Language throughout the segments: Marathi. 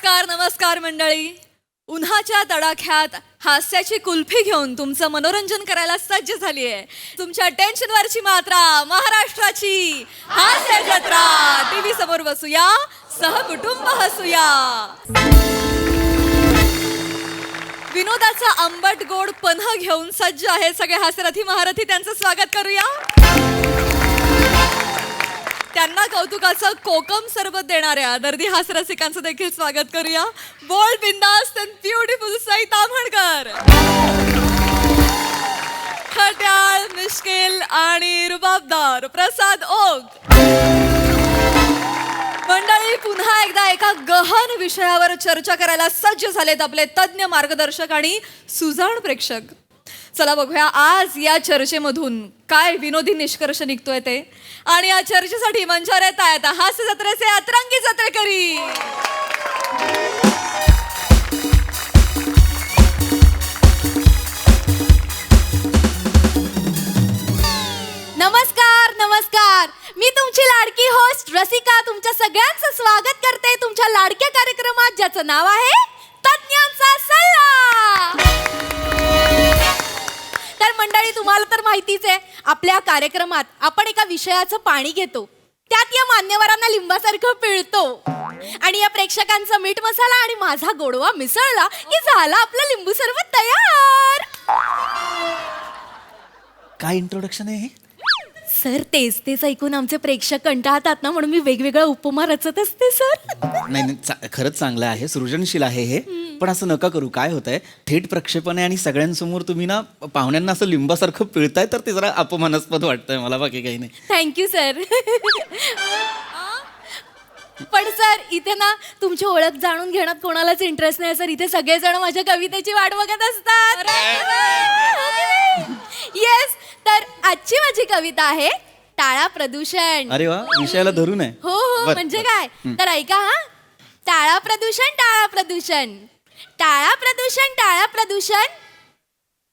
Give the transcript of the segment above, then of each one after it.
नमस्कार नमस्कार मंडळी. उन्हाच्या तडाख्यात हास्याची कुल्फी घेऊन तुमचं मनोरंजन करायला सज्ज झाली आहे. तुमच्या टेन्शनवरची मात्रा महाराष्ट्राची हास्य जत्रा. टीव्ही समोर बसूया, सहकुटुंब हसूया. विनोदाचा आंबट गोड पन्ह घेऊन सज्ज आहे सगळे हास्यरथी महारथी. त्यांचं स्वागत करूया. त्यांना कौतुकाचं कोकम सरबत देणाऱ्या दर्दी हास्यरसिकांचं देखील स्वागत करूया. बोल्ड, बिंदास अँड ब्युटिफुल सई ताम्हणकर, खट्याळ, मिश्किल आणि रुबाबदार प्रसाद ओक. मंडळी, पुन्हा एकदा एका गहन विषयावर चर्चा करायला सज्ज झालेत आपले तज्ञ मार्गदर्शक आणि सुजाण प्रेक्षक. चला बघूया आज या चर्चेमधून काय विनोदी निष्कर्ष निघतोय ते. आणि या चर्चेसाठी मंचावर येत आहेत हास्य जत्रेचे अतरंगी जत्रेकरी. नमस्कार नमस्कार. मी तुमची लाडकी होस्ट रसिका तुमच्या सगळ्यांचं स्वागत करते तुमच्या लाडक्या कार्यक्रमात ज्याचं नाव आहे तज्ञांचा सल्ला. तर मंडळी, तुम्हाला तर माहितीच आहे, आपल्या कार्यक्रमात आपण एका विषयाचं पाणी घेतो, त्यात या मान्यवरांना लिंबासारखं पिळतो आणि या प्रेक्षकांचा मीठ मसाला आणि माझा गोडवा मिसळला की झाला आपलं लिंबू सरबत तयार. काय इंट्रोडक्शन आहे हे? सर, तेच तेच ऐकून आमचे प्रेक्षक कंटाळतात ना, म्हणून मी वेगवेगळ्या उपमा रचत असते सर. नाही नाही, खरंच चांगलं आहे, सृजनशील आहे हे. पण असं नका करू. काय होतंय, थेट प्रक्षेपण आहे आणि सगळ्यांसमोर तुम्ही ना पाहुण्यांना असं लिंबासारखं पिळताय, तर ते जरा अपमानास्पद वाटतंय मला, बाकी काही नाही. Thank you sir. पण सर, इथे ना तुमची ओळख जाणून घेण्यात कोणालाच इंटरेस्ट नाही सर. इथे सगळेजण माझ्या कवितेची वाट बघत असतात. येस, तर आजची माझी कविता आहे टाळा प्रदूषण. अरे वा, विषयाला धरून आहे. हो हो, म्हणजे काय तर ऐका हा. टाळा प्रदूषण, टाळा प्रदूषण, टाळा प्रदूषण, टाळा प्रदूषण.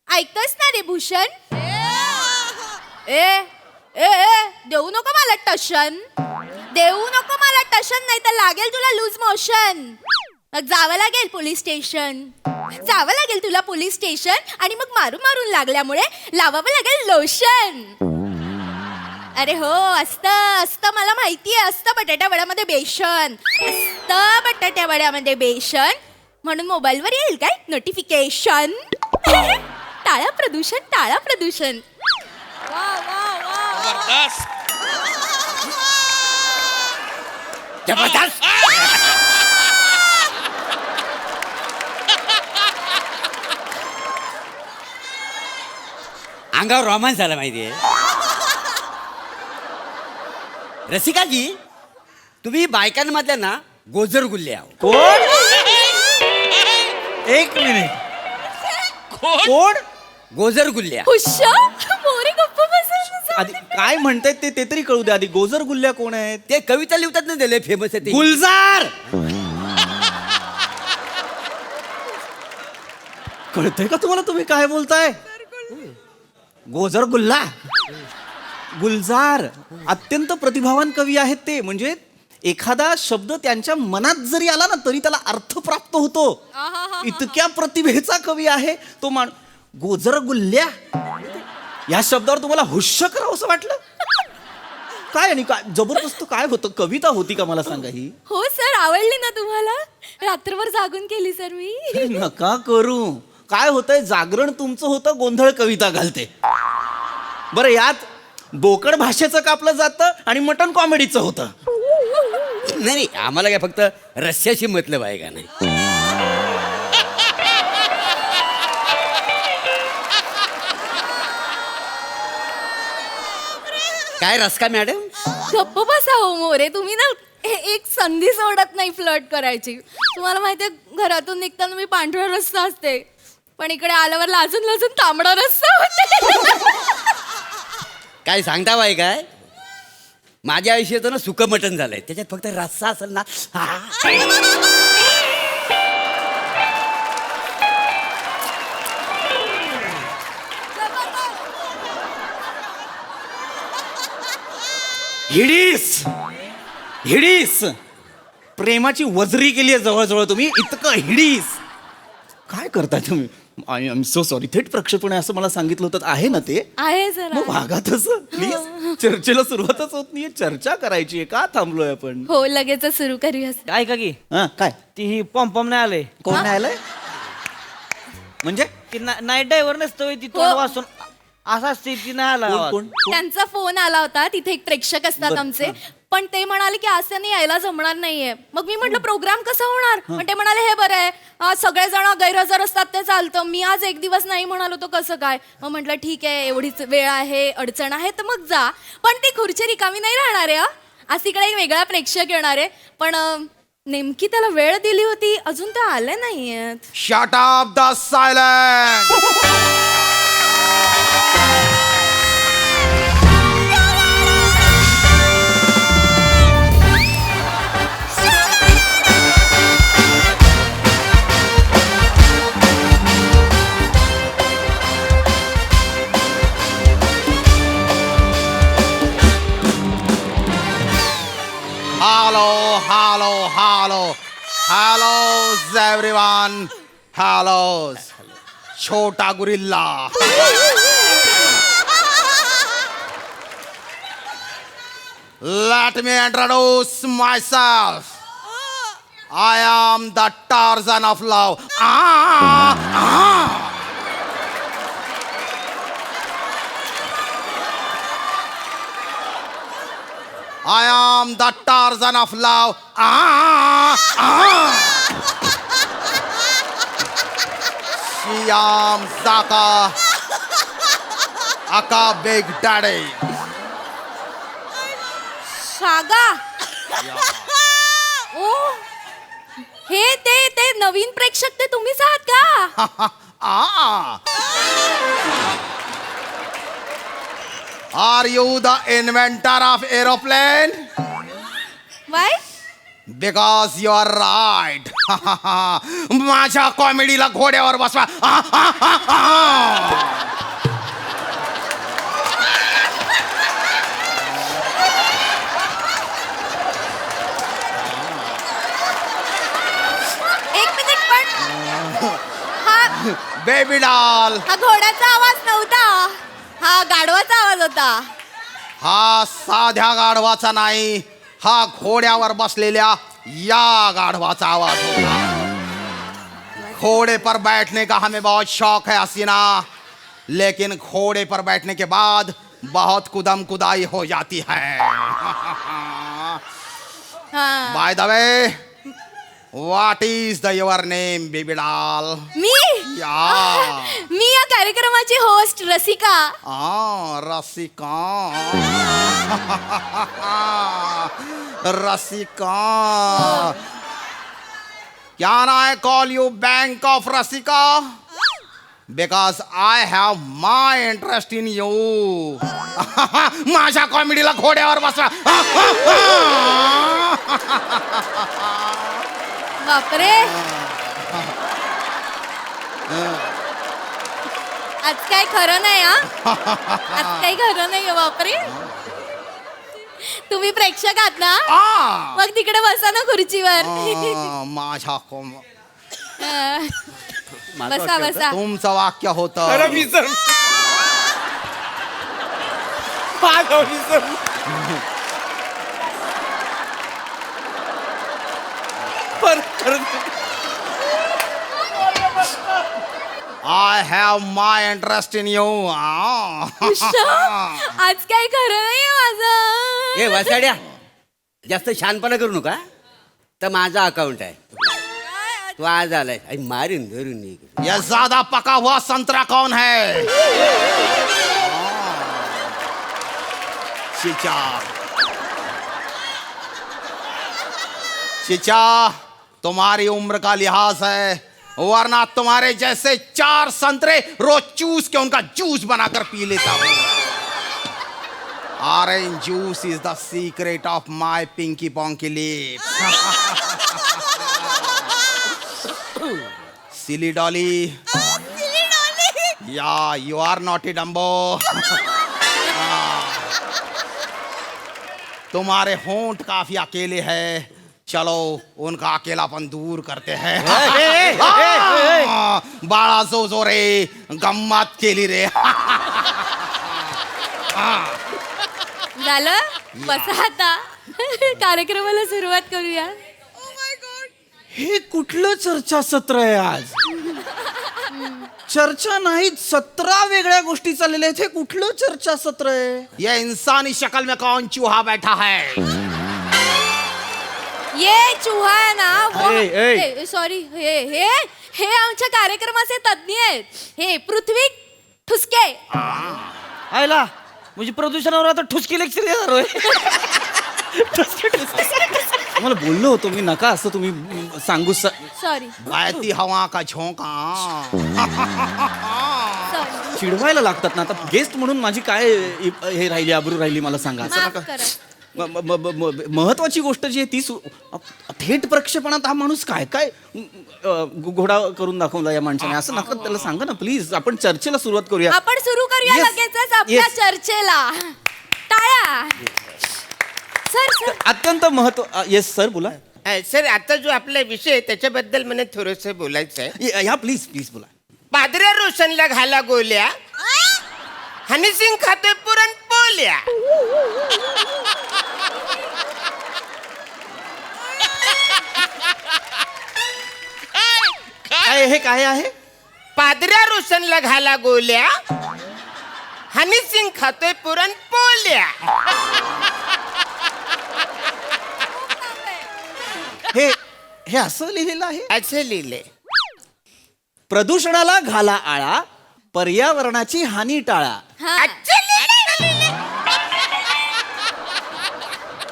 ऐकतोस ना रे भूषण? ए ए ए, देऊ नको मला टशन, देऊ नको मला टशन, नाही तर लागेल तुला लूज मोशन. जावं लागेल पोलीस स्टेशन, जावं लागेल तुला पोलीस स्टेशन आणि मग मारून मारून लागल्यामुळे लावावं लागेल लोशन. अरे हो, असतं असतं, मला माहिती आहे, असतं बटाट्या वड्यामध्ये बेसन, असतं बटाट्या वड्यामध्ये बेसन, म्हणून मोबाईलवर येईल काय नोटिफिकेशन. टाळा प्रदूषण, टाळा प्रदूषण. जबरदस्त. अंगावर रोमांस झाला माहितीये. रसिकाजी, तुम्ही बायकांमधल्या ना गोजर गुल्ले आहो. कोण? एक मिनिट, कोण? गोजर गुल्ल्या. हुश्शा, मोरे गप्प बसा. आधी काय म्हणतायत ते तरी कळू दे आधी. गोजर गुल्ल्या कोण आहेत? ते कविता लिहितात ना, दिले फेमस आहे ते. गुलजार. कळतंय का तुम्हाला तुम्ही काय बोलताय? गोजर गुल्ला, गुलजार अत्यंत प्रतिभावान कवी आहेत ते. म्हणजे एखादा शब्द त्यांच्या मनात जरी आला ना तरी त्याला अर्थ प्राप्त होतो. इतक्या प्रतिभेचा कवी आहे तो गोजर गुल्ल्या. या शब्दावर तुम्हाला हुश्य करावं असं वाटलं काय? आणि काय जबरदस्त काय होतं? कविता होती का मला सांगा ही? हो सर, आवडली ना तुम्हाला? रात्रभर जागून केली सर मी. नका करू. काय होतंय, जागरण तुमचं होतं, गोंधळ कविता घालते. बरं, यात बोकड भाषेचं कापलं जातं आणि मटण कॉमेडीचं होतं. नाही, आम्हाला काय फक्त रस्स्याशी मतलब आहे का नाही. काय रस्का मॅडम? गप्प बसा हो मोरे. तुम्ही ना एक संधी सोडत नाही फ्लर्ट करायची. तुम्हाला माहितीये, घरातून निघताना मी पांढरा रस्सा असते, पण इकडे आल्यावर लाजून लाजून तांबडा रस्सा होते. काय सांगता बाई? काय माझ्या आयुष्याचं ना सुकं मटण झालंय, त्याच्यात फक्त रस्सा असेल ना. हिडीस हिडीस प्रेमाची वजरी केली आहे जवळजवळ तुम्ही, इतकं हिडीस. काय करताय तुम्ही? I am so sorry. थेट प्रक्षेपण आहे असं मला सांगितलं होतं. आहे ना ते? आहे जरा. मग वागा तसं प्लीज. चर्चेला सुरुवातच होत नाहीये, चर्चा करायची आहे. का थांबलोय आपण? हो लगेच सुरू करूया. ऐका की हा काय? ती ही पॉम नाही आले कोण नाही आलंय? म्हणजे ती नाईट ड्रायव्हर नसतो ती तोंड वाचून असं असते ती नाही आला कोण आवाज. कोण कोण? त्यांचा फोन आला होता. तिथे एक प्रेक्षक असतात बरं, आमचे, पण ते म्हणाले की आज त्यांनी यायला जमणार नाहीये. मग मी म्हटलं प्रोग्राम कसा होणार, पण ते म्हणाले हे बरं आहे, सगळेजण गैरहजर असतात ते चालतं, मी आज एक दिवस नाही म्हणालो तो कसं काय. मग म्हटलं ठीक आहे, एवढीच वेळ आहे, अडचण आहे तर मग जा. पण ती खुर्ची रिकामी नाही राहणार आहे. आज तिकडे एक वेगळा प्रेक्षक येणार आहे, पण नेमकी त्याला वेळ दिली होती, अजून ते आले नाहीयेत. Shut up the silence! Hello, everyone. Hello, छोटा guerrilla. Let me introduce myself. I am the Tarzan of love. I am the Tarzan of love. Shyam Zaka. Aka Big Daddy. सागा. ओ हे ते नवीन प्रेक्षक ते तुम्हीच आहात का? Are you the inventor of aeroplane? Why? Because you are right. माझ्या कॉमेडीला घोड्यावर बसवा. एक मिनिट पण हा बेबी डॉल. हा घोड्याचा आवाज नव्हता, हा गाढवाचा आवाज होता. हा साध्या गाढवाचा नाही, हा घोड्यावर बसलेल्या या गाढवाचा आवाज होता. घोड़े पर बैठने का हमें बहुत शौक है हसीना, लेकिन घोड़े पर बैठने के बाद बहुत कुदम कुदाई हो जाती है. हा. By the way, what is the your name baby doll? मी मी या कार्यक्रमाची host Rasika. Rasika. Rasika. Can I call you Bank of Rasika? Because I have my interest in you. माझ्या कॉमेडीला घोड्यावर बसवा. बापरे, आज काय खरं नाही. आज काही खरं नाही. बापरे, तुम्ही प्रेक्षक आहात ना, मग तिकडे बसा ना खुर्चीवर. माझ्या बसा बसा. तुमचं वाक्य होतं. I have my interest in you. आज काय खरं नाही माझं. ए वासाड्या, जास्त शानपणा करू नका. तर माझा अकाउंट आहे, तू आज आलाय. मारीन धरून ये ज्यादा पका हुआ संतरा कौन है? चिचा. चिचा, तुम्हारी उम्र का लिहाज है, वरना तुम्हारे जैसे 4 संतरे रोज चूस के उनका जूस बनाकर पी लेता हूँ. Orange juice is the secret of my pinky ponky lips. Silly dolly. Yeah, you are naughty Dumbo. तुम्हारे होंठ काफी अकेले हैं, चलो उनका अकेलापन दूर करते हैं ए, बाळा जो रे गंमत केली रे झालं बसा आता कार्यक्रमाला सुरुवात करूया. हे कुठलं चर्चा सत्र आहे आज? चर्चा नाहीत, 17 वेगळ्या गोष्टी चाललेल्या आहेत. हे कुठलं चर्चा सत्र आहे? ये इंसानी शक्ल में कौन चूहा बैठा है? ये चुहा आहे ना ए. सॉरी हे हे हे आमच्या कार्यक्रमाचे तज्ञ आहेत. हे पृथ्वी ठुसके. आयला म्हणजे प्रदूषणावर आता ठुसकी लेक्चर येणार होय. मला बोललो होतो मी, नका असं तुम्ही सांगू सॉरी बहती हवा का झोंका. सॉरी चिडवायला लागतात ना. आता गेस्ट म्हणून माझी काय हे राहिली, आबरू राहिली, मला सांगा. असं माफ नका. करा. महत्वाची गोष्ट जी आहे ती थेट प्रक्षेपणात हा माणूस काय काय घोडा करून दाखवला या माणसाने, असं नका. त्याला सांगा ना प्लीज. आपण चर्चेला सुरुवात करूया. आपण सुरू करूया Yes. लगेचच आपल्या Yes. चर्चेला. टाळ्या. सर सर अत्यंत महत्व. येस सर, बोला. सर आता जो आपला विषय आहे त्याच्याबद्दल मला थोडस बोलायचं आहे. या प्लीज प्लीज बोला. पादऱ्या रोशनला घाला गोल्या, हनीसिंग खातोय पुरणपोळ्या. काय हे काय आहे? पादऱ्या रोशनला घाला गोल्या, हनीसिंग खातोय पुरणपोळ्या. हे हे असं लिहिलेलं आहे? असं लिहिलंय. प्रदूषणाला घाला आळा, पर्यावरणाची हानी टाळा. हा. अच्छा लिहिलंय.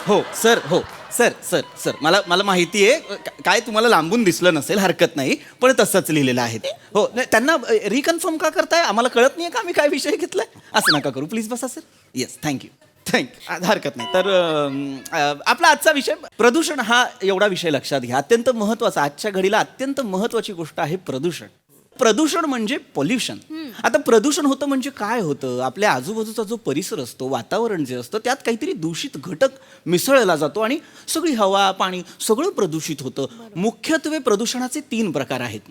हो सर, हो सर सर सर मला मला माहिती आहे. काय तुम्हाला लांबून दिसलं नसेल, हरकत नाही, पण तसंच लिहिलेलं आहे ते. हो नाही, त्यांना रिकन्फर्म का करताय? आम्हाला कळत नाही का आम्ही काय विषय घेतलाय? असं नका करू प्लीज. बसा सर. येस, थँक्यू हरकत नाही. तर आपला आजचा विषय प्रदूषण हा एवढा विषय लक्षात घ्या. अत्यंत महत्वाचा, आजच्या घडीला अत्यंत महत्वाची गोष्ट आहे प्रदूषण. प्रदूषण म्हणजे पॉल्युशन. आता प्रदूषण होतं म्हणजे काय होतं? आपल्या आजूबाजूचा जो परिसर असतो, वातावरण जे असतं, त्यात काहीतरी दूषित घटक मिसळला जातो आणि सगळी हवा, पाणी सगळं प्रदूषित होतं. मुख्यत्वे प्रदूषणाचे 3 प्रकार आहेत: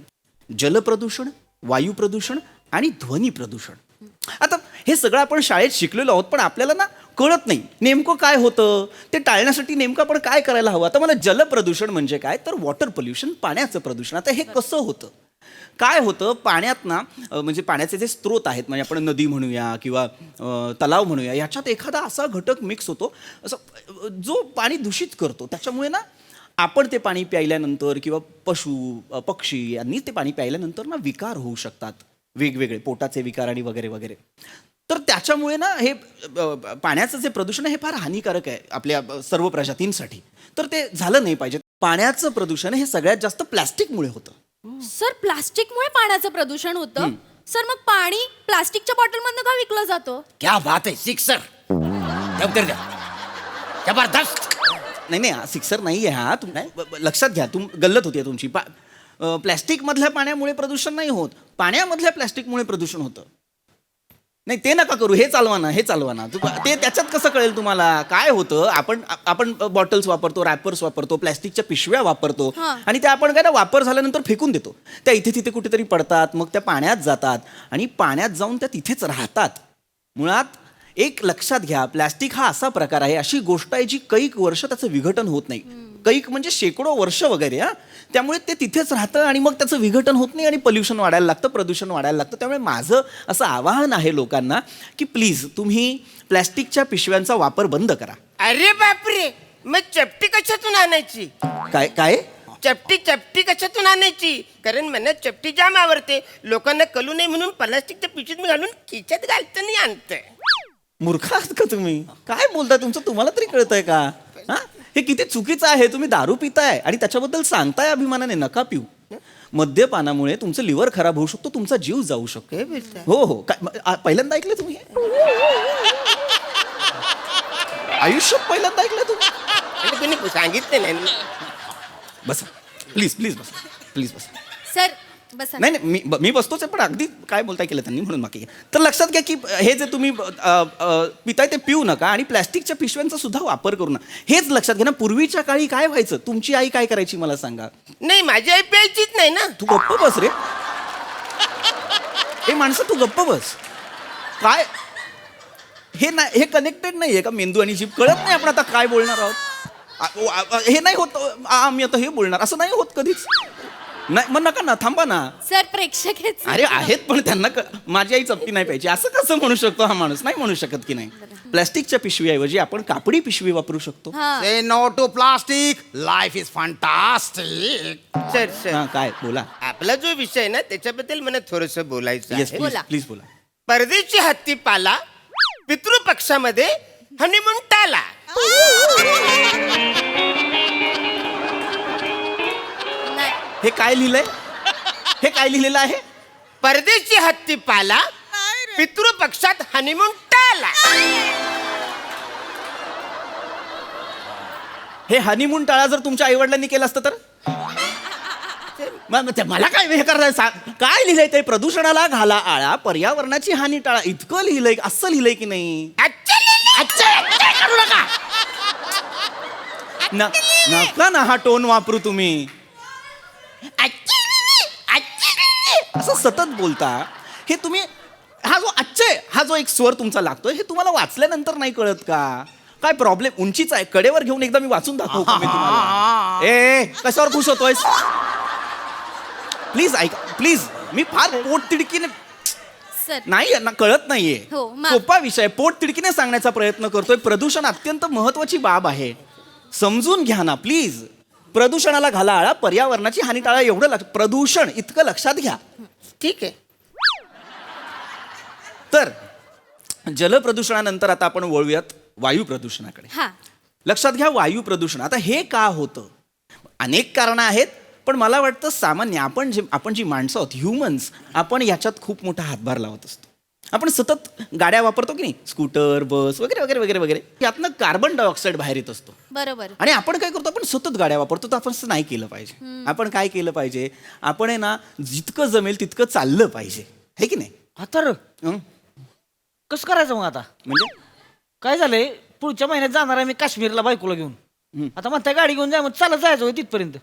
जलप्रदूषण, वायू प्रदूषण आणि ध्वनी प्रदूषण. आता हे सगळं आपण शाळेत शिकलेलो आहोत, पण आपल्याला ना कळत नाही नेमकं काय होतं. ते टाळण्यासाठी नेमकं आपण काय करायला हवं? आता मला जलप्रदूषण म्हणजे काय, तर वॉटर पोल्युशन, पाण्याचं प्रदूषण. आता हे कसं होतं? काय होतं पाण्यात ना, म्हणजे पाण्याचे जे स्रोत आहेत, म्हणजे आपण नदी म्हणूया किंवा तलाव म्हणूया, याच्यात एखादा असा घटक मिक्स होतो असं जो पाणी दूषित करतो. त्याच्यामुळे ना आपण ते पाणी प्यायल्यानंतर किंवा पशु पक्षी यांनी ते पाणी प्यायल्यानंतर ना विकार होऊ शकतात, वेगवेगळे पोटाचे विकार आणि वगैरे वगैरे. तर त्याच्यामुळे ना हे पाण्याचं जे प्रदूषण आहे हे फार हानिकारक आहे आपल्या सर्व प्रजातींसाठी. तर ते झालं नाही पाहिजे. पाण्याचं प्रदूषण हे सगळ्यात जास्त प्लॅस्टिकमुळे होतं. सर प्लास्टिकमुळे पाण्याचं प्रदूषण होतं. सर मग पाणी प्लास्टिकच्या बॉटलमधनं का विकलं जातं? क्या बात आहे सिक्सर. उत्तर द्या. जबरदस्त. नाही सिक्सर नाही आहे हा. लक्षात घ्या, गल्लत होती तुमची. प्लॅस्टिकमधल्या पाण्यामुळे प्रदूषण नाही होत, पाण्यामधल्या प्लॅस्टिकमुळे प्रदूषण होतं. नाही ते नका करू. हे चालवा ना. ते त्याच्यात कसं कळेल तुम्हाला काय होतं? आपण बॉटल्स वापरतो, रॅपर्स वापरतो, प्लॅस्टिकच्या पिशव्या वापरतो आणि त्या आपण काय ना वापर झाल्यानंतर फेकून देतो. त्या इथे तिथे कुठेतरी पडतात, मग त्या पाण्यात जातात आणि पाण्यात जाऊन त्या तिथेच राहतात. मुळात एक लक्षात घ्या, प्लॅस्टिक हा असा प्रकार आहे, अशी गोष्ट आहे जी कैक वर्ष त्याचं विघटन होत नाही. कैक म्हणजे शेकडो वर्ष वगैरे. त्यामुळे ते तिथेच राहतं आणि मग त्याचं विघटन होत नाही आणि पोल्युशन वाढायला लागतं, प्रदूषण वाढायला लागतं. त्यामुळे माझं असं आवाहन आहे लोकांना की प्लीज तुम्ही प्लॅस्टिकच्या पिशव्यांचा वापर बंद करा. अरे बापरे, मग चपटी कशातून आणायची? काय चपटी कशातून आणायची? कारण मला चपटी जाम आवडते. लोकांना कळू नये म्हणून प्लास्टिकच्या पिशवीत मी घालून खिच्यात घालतं आणि आणतंय. मूर्ख आहात का तुम्ही? काय बोलताय? तुम्हाला तरी कळतंय का? हे किती चुकीचं आहे. तुम्ही दारू पिताय आणि त्याच्याबद्दल सांगताय अभिमानाने. नका पिऊ. मद्यपानामुळे तुमचं लिव्हर खराब होऊ शकतो, तुमचा जीव जाऊ शकतो. हो पहिल्यांदा ऐकलं तुम्ही? आयुष्यात पहिल्यांदा ऐकलं तुम्ही? आणि कोणी सांगितलं नाही. बसा प्लीज बसा. सर बसा. नाही नाही मी बसतोच आहे, पण अगदी काय बोलताय केलं त्यांनी म्हणून बाकी तर लक्षात घ्या की हे जे तुम्ही पिताय ते पिऊ नका आणि प्लॅस्टिकच्या पिशव्यांचा सुद्धा वापर करू नका. हेच लक्षात घ्या ना. पूर्वीच्या काळी काय व्हायचं, तुमची आई काय करायची मला सांगा. नाही माझी आई प्यायचीच नाही ना. तू गप्प बस रे. हे माणसं तू गप्प बस. काय हे नाही, हे कनेक्टेड नाहीये का मेंदू आणि जीभ? कळत नाही आपण आता काय बोलणार आहोत. हे नाही होत आम्ही आता हे बोलणार असं नाही होत कधीच. नाही मग नका ना, थांबा ना. सर प्रेक्षक आहेत sir. अरे आहेत पण त्यांना माझी आई चपटी नाही पाहिजे असं कसं म्हणू शकतो हा माणूस? नाही म्हणू शकत की नाही. प्लॅस्टिकच्या पिशवीऐवजी आपण कापडी पिशवी वापरू शकतो. हा. Say no to plastic, life is fantastic. Sir sir हा, काय बोला. आपला जो विषय आहे ना त्याच्याबद्दल मला थोडस बोलायचं येस आहे. प्लीज बोला. प्लीज बोला. परदेशी हत्तीपाला पितृपक्षामध्ये हनीमून टाला. नाही. हे काय लिहिलंय? हे काय लिहिलेलं आहे? परदेशी हत्तीपाला पितृपक्षात हनीमून टाला. हे हनीमून टाळा जर तुमच्या आईवडिलांनी केलं असतं तर मला काय हे करायचं? काय लिहिलंय ते? प्रदूषणाला घाला आळा, पर्यावरणाची हानी टाळा. इतकं लिहिलंय, असं लिहिलंय की नाही? करू नका. नका ना हा टोन वापरू तुम्ही. असं सतत बोलता. हे तुम्ही हा जो एक स्वर तुमचा लागतोय हे तुम्हाला वाचल्यानंतर नाही कळत का? काय प्रॉब्लेम? उंचीच आहे, कडेवर घेऊन एकदा मी वाचून दाखवू का मी तुम्हाला? ए कशावर खुश होतोयस? प्लीज ऐका प्लीज. मी फार पोट तिडकीने सर नाही ना, कळत नाहीये. हो, माफ. सोपा विषय पोट तिडकीने सांगण्याचा प्रयत्न करतोय. प्रदूषण अत्यंत महत्वाची बाब आहे, समजून घ्या ना प्लीज. प्रदूषणाला घाला आळा, पर्यावरणाची हानी टाळा, एवढं प्रदूषण इतकं लक्षात घ्या. ठीक आहे. तर जलप्रदूषणानंतर आता आपण वळूयात वायू प्रदूषणाकडे. हा. लक्षात घ्या वायू प्रदूषण. आता हे का होतं? अनेक कारणं आहेत, पण मला वाटतं सामान्य आपण जी माणसं आहोत, ह्युमन्स, आपण याच्यात खूप मोठा हातभार लावत असतो. आपण सतत गाड्या वापरतो की नाही, स्कूटर, बस वगैरे वगैरे वगैरे वगैरे. यातनं कार्बन डायऑक्साईड बाहेर येत असतो. बरोबर. आणि आपण काय करतो? आपण सतत गाड्या वापरतो. तर आपण असं नाही केलं पाहिजे. आपण काय केलं पाहिजे? आपण आहे ना, जितकं जमेल तितकं चाललं पाहिजे, है की नाही? आता र हं? कसं करायचं मग आता? म्हणजे काय झालंय, पुढच्या महिन्यात जाणार आहे मी काश्मीरला बायकोला घेऊन. आता म्हणताय गाडी घेऊन जाय, मग चालत जायचं होय तिथपर्यंत.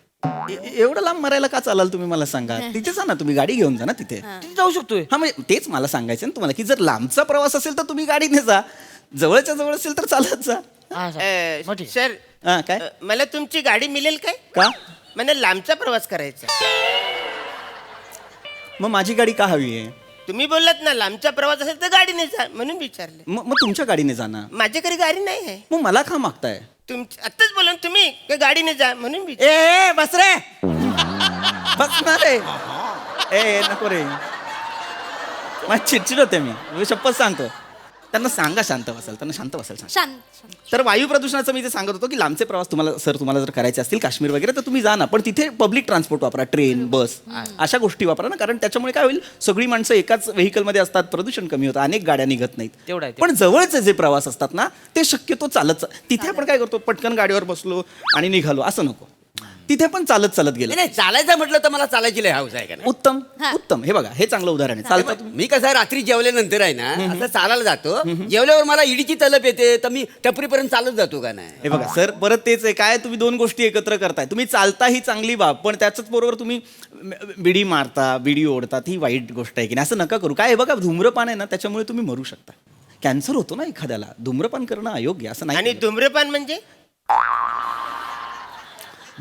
एवढं लांब मरायला का चालाल तुम्ही मला सांगा? तिथे जा ना, तुम्ही गाडी घेऊन जा ना तिथे. तिथे जाऊ शकतोय. हा म्हणजे तेच मला सांगायचं ना तुम्हाला की जर लांबचा प्रवास असेल तर तुम्ही गाडीने जा, जवळच्या जवळ असेल तर चालत जा. हा, सर. मग ठीक. सर हा काय मला तुमची गाडी मिळेल काय? का? मला लांबचा प्रवास करायचा. मग माझी गाडी का हवी आहे? तुम्ही बोललात ना लांबचा प्रवास असेल तर गाडीने जा म्हणून विचारले. मग तुमच्या गाडीने जा ना. माझ्याकडे गाडी नाही आहे. मग मला का मागताय? आत्ताच बोला ना तुम्ही की गाडीने जा म्हणून विचार. ए बस रे, बस ना रे. ए नको रे, माझी चिडचिड होते. मी शपथ सांगतो. त्यांना सांगा शांत बसाल, त्यांना शांत बसायला सांगा. शांत. तर वायू प्रदूषणाचं मी जे सांगत होतो की लांबचे प्रवास तुम्हाला जर करायचे असतील काश्मीर वगैरे तर तुम्ही जा ना, पण तिथे पब्लिक ट्रान्सपोर्ट वापरा, ट्रेन, बस, अशा गोष्टी वापरा ना. कारण त्याच्यामुळे काय होईल, सगळी माणसं एकाच व्हेकलमध्ये असतात, प्रदूषण कमी होतं, अनेक गाड्या निघत नाहीत. तेवढं आहे. पण जवळचे जे प्रवास असतात ना ते शक्यतो चालत तिथे आपण काय करतो, पटकन गाडीवर बसलो आणि निघालो, असं नको. तिथे पण चालत चालत गेलं. नाही चालायचं म्हटलं तर मला चालायची लय हाऊस आहे का नाही? उत्तम हा. उत्तम. हे बघा, हे चांगलं उदाहरण आहे. चालता तुम्ही? मी कसं आहे, रात्री जेवल्यानंतर आहे ना असं चालायला जातो. जेवल्यावर मला इडीची तलप येते तर मी टपरीपर्यंत चालत जातो का नाही? हे बघा सर, परत तेच आहे. काय तुम्ही दोन गोष्टी एकत्र करताय. तुम्ही चालता ही चांगली बाब, पण त्याच्याच बरोबर तुम्ही बिडी मारता, बिडी ओढतात, ही वाईट गोष्ट आहे की नाही? असं नका करू. काय आहे बघा, धूम्रपान आहे ना त्याच्यामुळे तुम्ही मरू शकता. कॅन्सर होतो ना एखाद्याला. धूम्रपान करणं अयोग्य, असं नाही. आणि धूम्रपान म्हणजे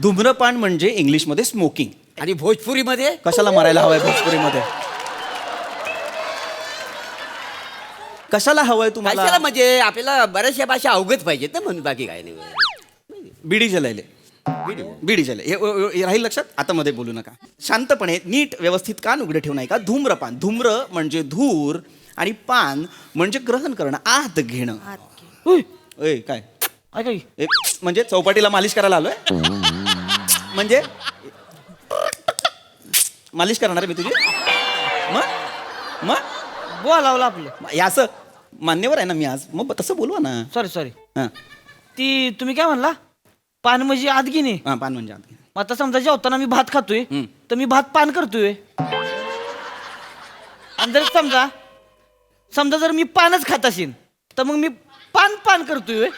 धूम्रपान म्हणजे इंग्लिशमध्ये स्मोकिंग. आणि भोजपुरीमध्ये कशाला मरायला हवंय भोजपुरीमध्ये? कशाला हवंय कशाला तुम्हाला? म्हणजे आपल्याला बऱ्याचशा भाषा अवगत पाहिजेत ना, म्हणून बाकी काय नाही. बिडी जलायले. बिडी जले हे राहील लक्षात. आता मध्ये बोलू नका. शांतपणे नीट व्यवस्थित कान उघडे ठेवू नका. धूम्रपान, धूम्र म्हणजे धूर आणि पान म्हणजे ग्रहण करणं, आत घेणं. ए काय ऐका की. म्हणजे चौपाटीला मालिश करायला आलोय म्हणजे मालिश करणार आहे मी तुझी. मग बोला लावला आपलं. हे असं मान्यवर आहे ना मी आज, मग तसं बोलवा ना. सॉरी. हां ती तुम्ही काय म्हणला, पान म्हणजे आत घेणे. हां, पान म्हणजे आत. मग आता समजा जेवताना मी भात खातोय तर मी भात पान करतोय. आणि जर समजा जर मी पानच खात असेल तर मग मी पान करतोय व्हय?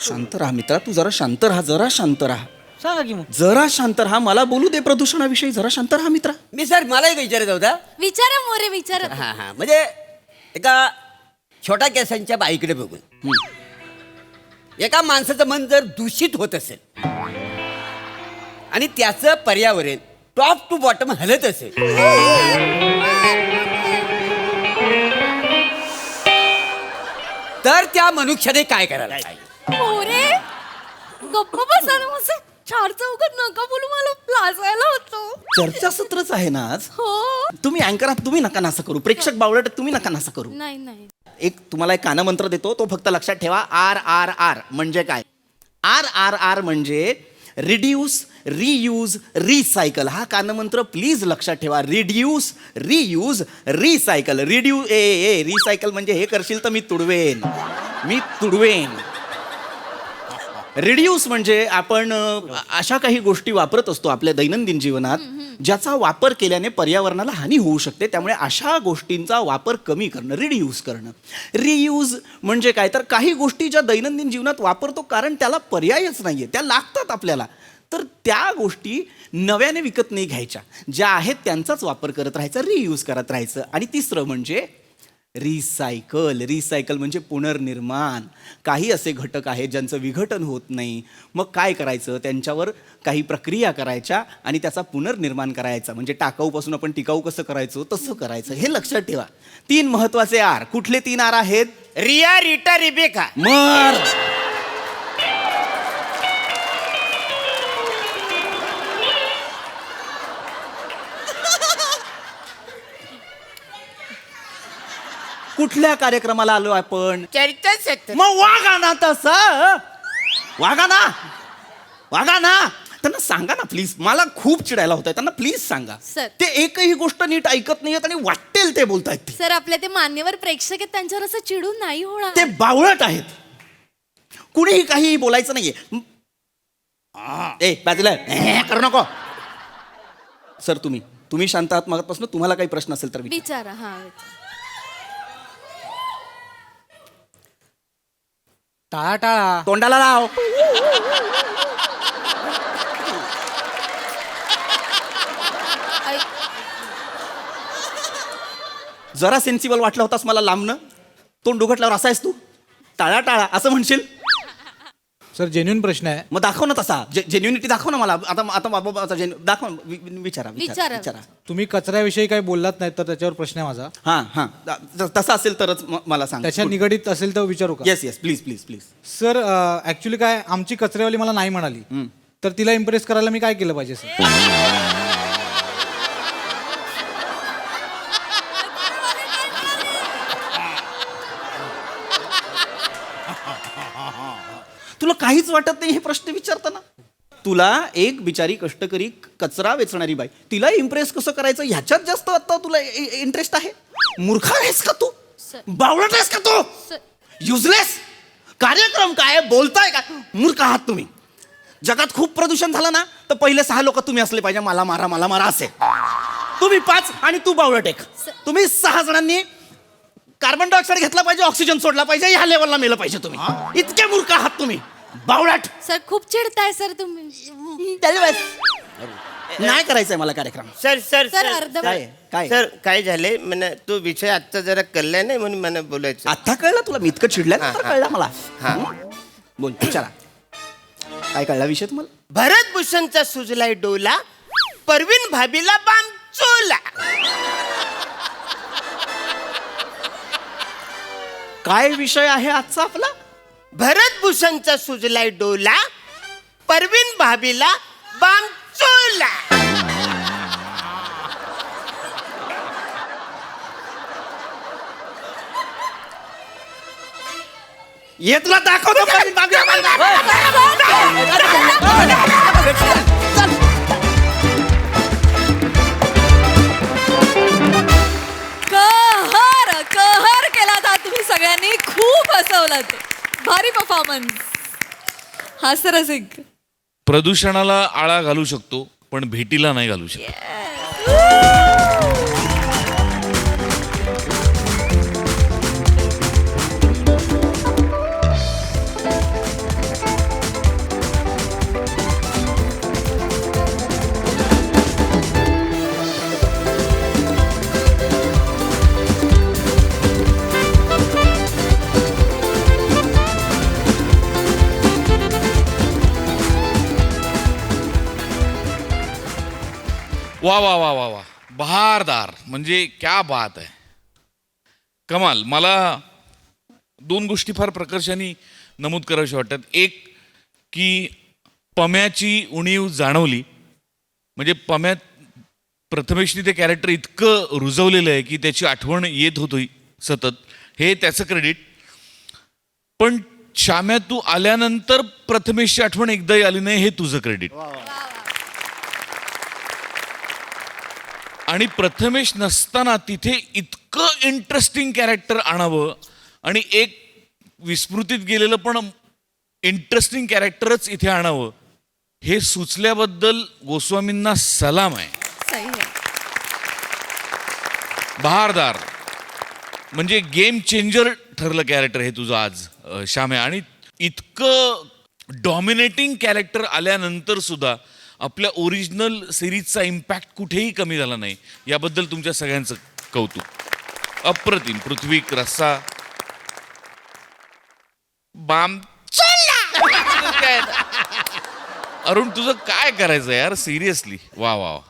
शांत राहा मित्रा, तू जरा शांत राहा, जरा शांत राहा, सांगा की मग. जरा शांत राहा. मला बोलू दे प्रदूषणाविषयी. जरा शांत राहा मित्रा. मी सर मला एक विचारायचं होता. विचारा मोरे विचारा. हा हा म्हणजे एका छोट्या केसांच्या बाईकडे बघून एका माणसाचं मन जर दूषित होत असेल आणि त्याचं पर्यावरण टॉप टू बॉटम हलत असेल तर त्या मनुष्याने काय करायला पाहिजे? मोरे गप्प बसा ना, मस्त चार चौकात नका बोलू, मला लाजायला होतो. चर्चासत्रच आहे ना आज. हो. तुम्ही अँकर आहात, तुम्ही नका नासा करू. प्रेक्षक बावळट, तुम्ही नका नासा करू. नाही नाही. एक तुम्हाला एक कानमंत्र देतो, तो फक्त लक्षात ठेवा. RRR म्हणजे काय? RRR म्हणजे रिड्यूस, रियूज, रिसायकल. हा कानमंत्र प्लीज लक्षात ठेवा. Reduce, reuse, recycle. रिसायकल म्हणजे हे करशील तर मी तुडवेन. रिड्यूस म्हणजे आपण अशा काही गोष्टी वापरत असतो आपल्या दैनंदिन जीवनात ज्याचा वापर केल्याने पर्यावरणाला हानी होऊ शकते. त्यामुळे अशा गोष्टींचा वापर कमी करणं, रिड्यूस करणं. रियूज म्हणजे काय, तर काही गोष्टी ज्या दैनंदिन जीवनात वापरतो कारण त्याला पर्यायच नाही आहे, त्या लागतात आपल्याला, तर त्या गोष्टी नव्याने विकत नाही घ्यायच्या, ज्या आहेत त्यांचाच वापर करत राहायचा, रियूज करत राहायचं. आणि तिसरं म्हणजे रिसायकल म्हणजे पुनर्निर्माण. काही असे घटक आहेत ज्यांचं विघटन होत नाही, मग काय करायचं, त्यांच्यावर काही प्रक्रिया करायच्या आणि त्याचा पुनर्निर्माण करायचा. म्हणजे टाकाऊपासून आपण टिकाऊ कसं करायचो तसं करायचं. हे लक्षात ठेवा. 3 महत्वाचे आर. कुठले 3 आर आहेत? रिया, रीटा, रिबेका. मर कुठल्या कार्यक्रमाला आलो आपण? चर्चासत्र. मग वागा ना तसं. वागा ना. त्यांना सांगा ना प्लीज. मला खूप चिडायला होत आहे. त्यांना प्लीज सांगा. सर. ते एकही गोष्ट नीट ऐकत नाहीयेत आणि वाटेल ते बोलतायत ते. सर, आपले ते मान्यवर प्रेक्षक आहेत, त्यांच्यावर असं चिडून नाही होणार. ते बावळट आहेत. कुणीही काहीही बोलायचं नाहीये. ए बाजूला करू नको. सर तुम्ही शांत आहात मागपासून. तुम्हाला काही प्रश्न असेल तर विचारा. विचारा. हा टाळा तोंडाला लाव. जरा सेन्सिबल वाटला होतास मला लांबनं. तोंड उघडल्यावर असायस तू. टाळा असं म्हणशील. सर जेन्युइन प्रश्न आहे. मग दाखव ना तसा. जेन्युनिटी दाखव ना मला. आता बाबा दाखव. विचारा. तुम्ही कचऱ्याविषयी काही बोललात नाही तर त्याच्यावर प्रश्न आहे माझा. हां तसा असेल तरच मला सांग. त्याच्या निगडीत असेल तर विचारू का? Yes please. सर ऍक्च्युली काय, आमची कचऱ्यावाली मला नाही म्हणाली, तर तिला इम्प्रेस करायला मी काय केलं पाहिजे सर? तुला काहीच वाटत नाही हे प्रश्न विचारताना? तुला एक बिचारी कष्टकरी कचरा वेचणारी बाई, तिला इम्प्रेस कसं करायचं ह्याच्यात जास्त आता तुला इंटरेस्ट आहे? मूर्ख आहेस का तू? बावळट आहेस का तू? युजलेस. कार्यक्रम काय बोलताय का? मूर्ख आहात तुम्ही. जगात खूप प्रदूषण झालं ना तर पहिले 6 लोक तुम्ही असले पाहिजे. मला मारा असे. तुम्ही 5 आणि तू बावळट 1. तुम्ही 6 जणांनी कार्बन डायऑक्साईड घेतला पाहिजे, ऑक्सिजन सोडला पाहिजे, ह्या लेवलला मेलं पाहिजे तुम्ही. इतके मूर्ख आहात तुम्ही. बावळट. सर, खूप चिडताय सर तुम्ही. नाही करायचंय मला कार्यक्रम. सर सर अर्ध काय सर काय झाले म्हणा, तो विषय आजचा जरा कळला नाही म्हणून मला बोलायचं. आता कळलं तुला? मी इतकं चिडलं हा. कळलं मला. हा. बोल विचारा. काय कळला विषय तुम्हाला? भरत भूषणचा सुजलाय डोला, परवीन भाभीला बाम चोला. काय विषय आहे आजचा आपला? भरत भूषणचा सुजलाय डोला, परवीन भाभीला बाम चोला. ये तुला दाखवतो. कहर केला था तुम्ही सगळ्यांनी. खूप हसवलं. भारी परफॉर्मन्स. हास्यरसिक. प्रदूषणाला आळा घालू शकतो पण भेटीला नाही घालू शकत. वा वा वा वा वा, बहारदार, म्हणजे क्या बात आहे, कमाल. मला 2 गोष्टी फार प्रकर्षाने नमूद कराव्याशा वाटतात. एक की पम्याची उणीव जाणवली, म्हणजे पम्यात प्रथमेशनी ते कॅरेक्टर इतकं रुजवलेलं आहे की त्याची आठवण येत होती सतत, हे त्याचं क्रेडिट. पण श्याम्या तू आल्यानंतर प्रथमेशची आठवण एकदाही आली नाही, हे तुझं क्रेडिट. आणि प्रथमेश नसताना तिथे इतकं इंटरेस्टिंग कॅरेक्टर आणावं आणि एक विस्मृतीत गेलेलं पण इंटरेस्टिंग कॅरेक्टरच इथे आणावं, हे सुचल्याबद्दल गोस्वामींना सलाम आहे. सही आहे. बहारदार, म्हणजे गेम चेंजर ठरलं कॅरेक्टर हे तुझं आज श्याम्या. आणि इतकं डॉमिनेटिंग कॅरेक्टर आल्यानंतर सुद्धा आपल्या ओरिजिनल सिरीजचा इम्पॅक्ट कुठेही कमी झाला नाही, याबद्दल तुमच्या सगळ्यांचं कौतुक. अप्रतिम. पृथ्वी, रस्सा, बाम, अरुण तुझं काय करायचं यार, सिरियसली. वा वा वा.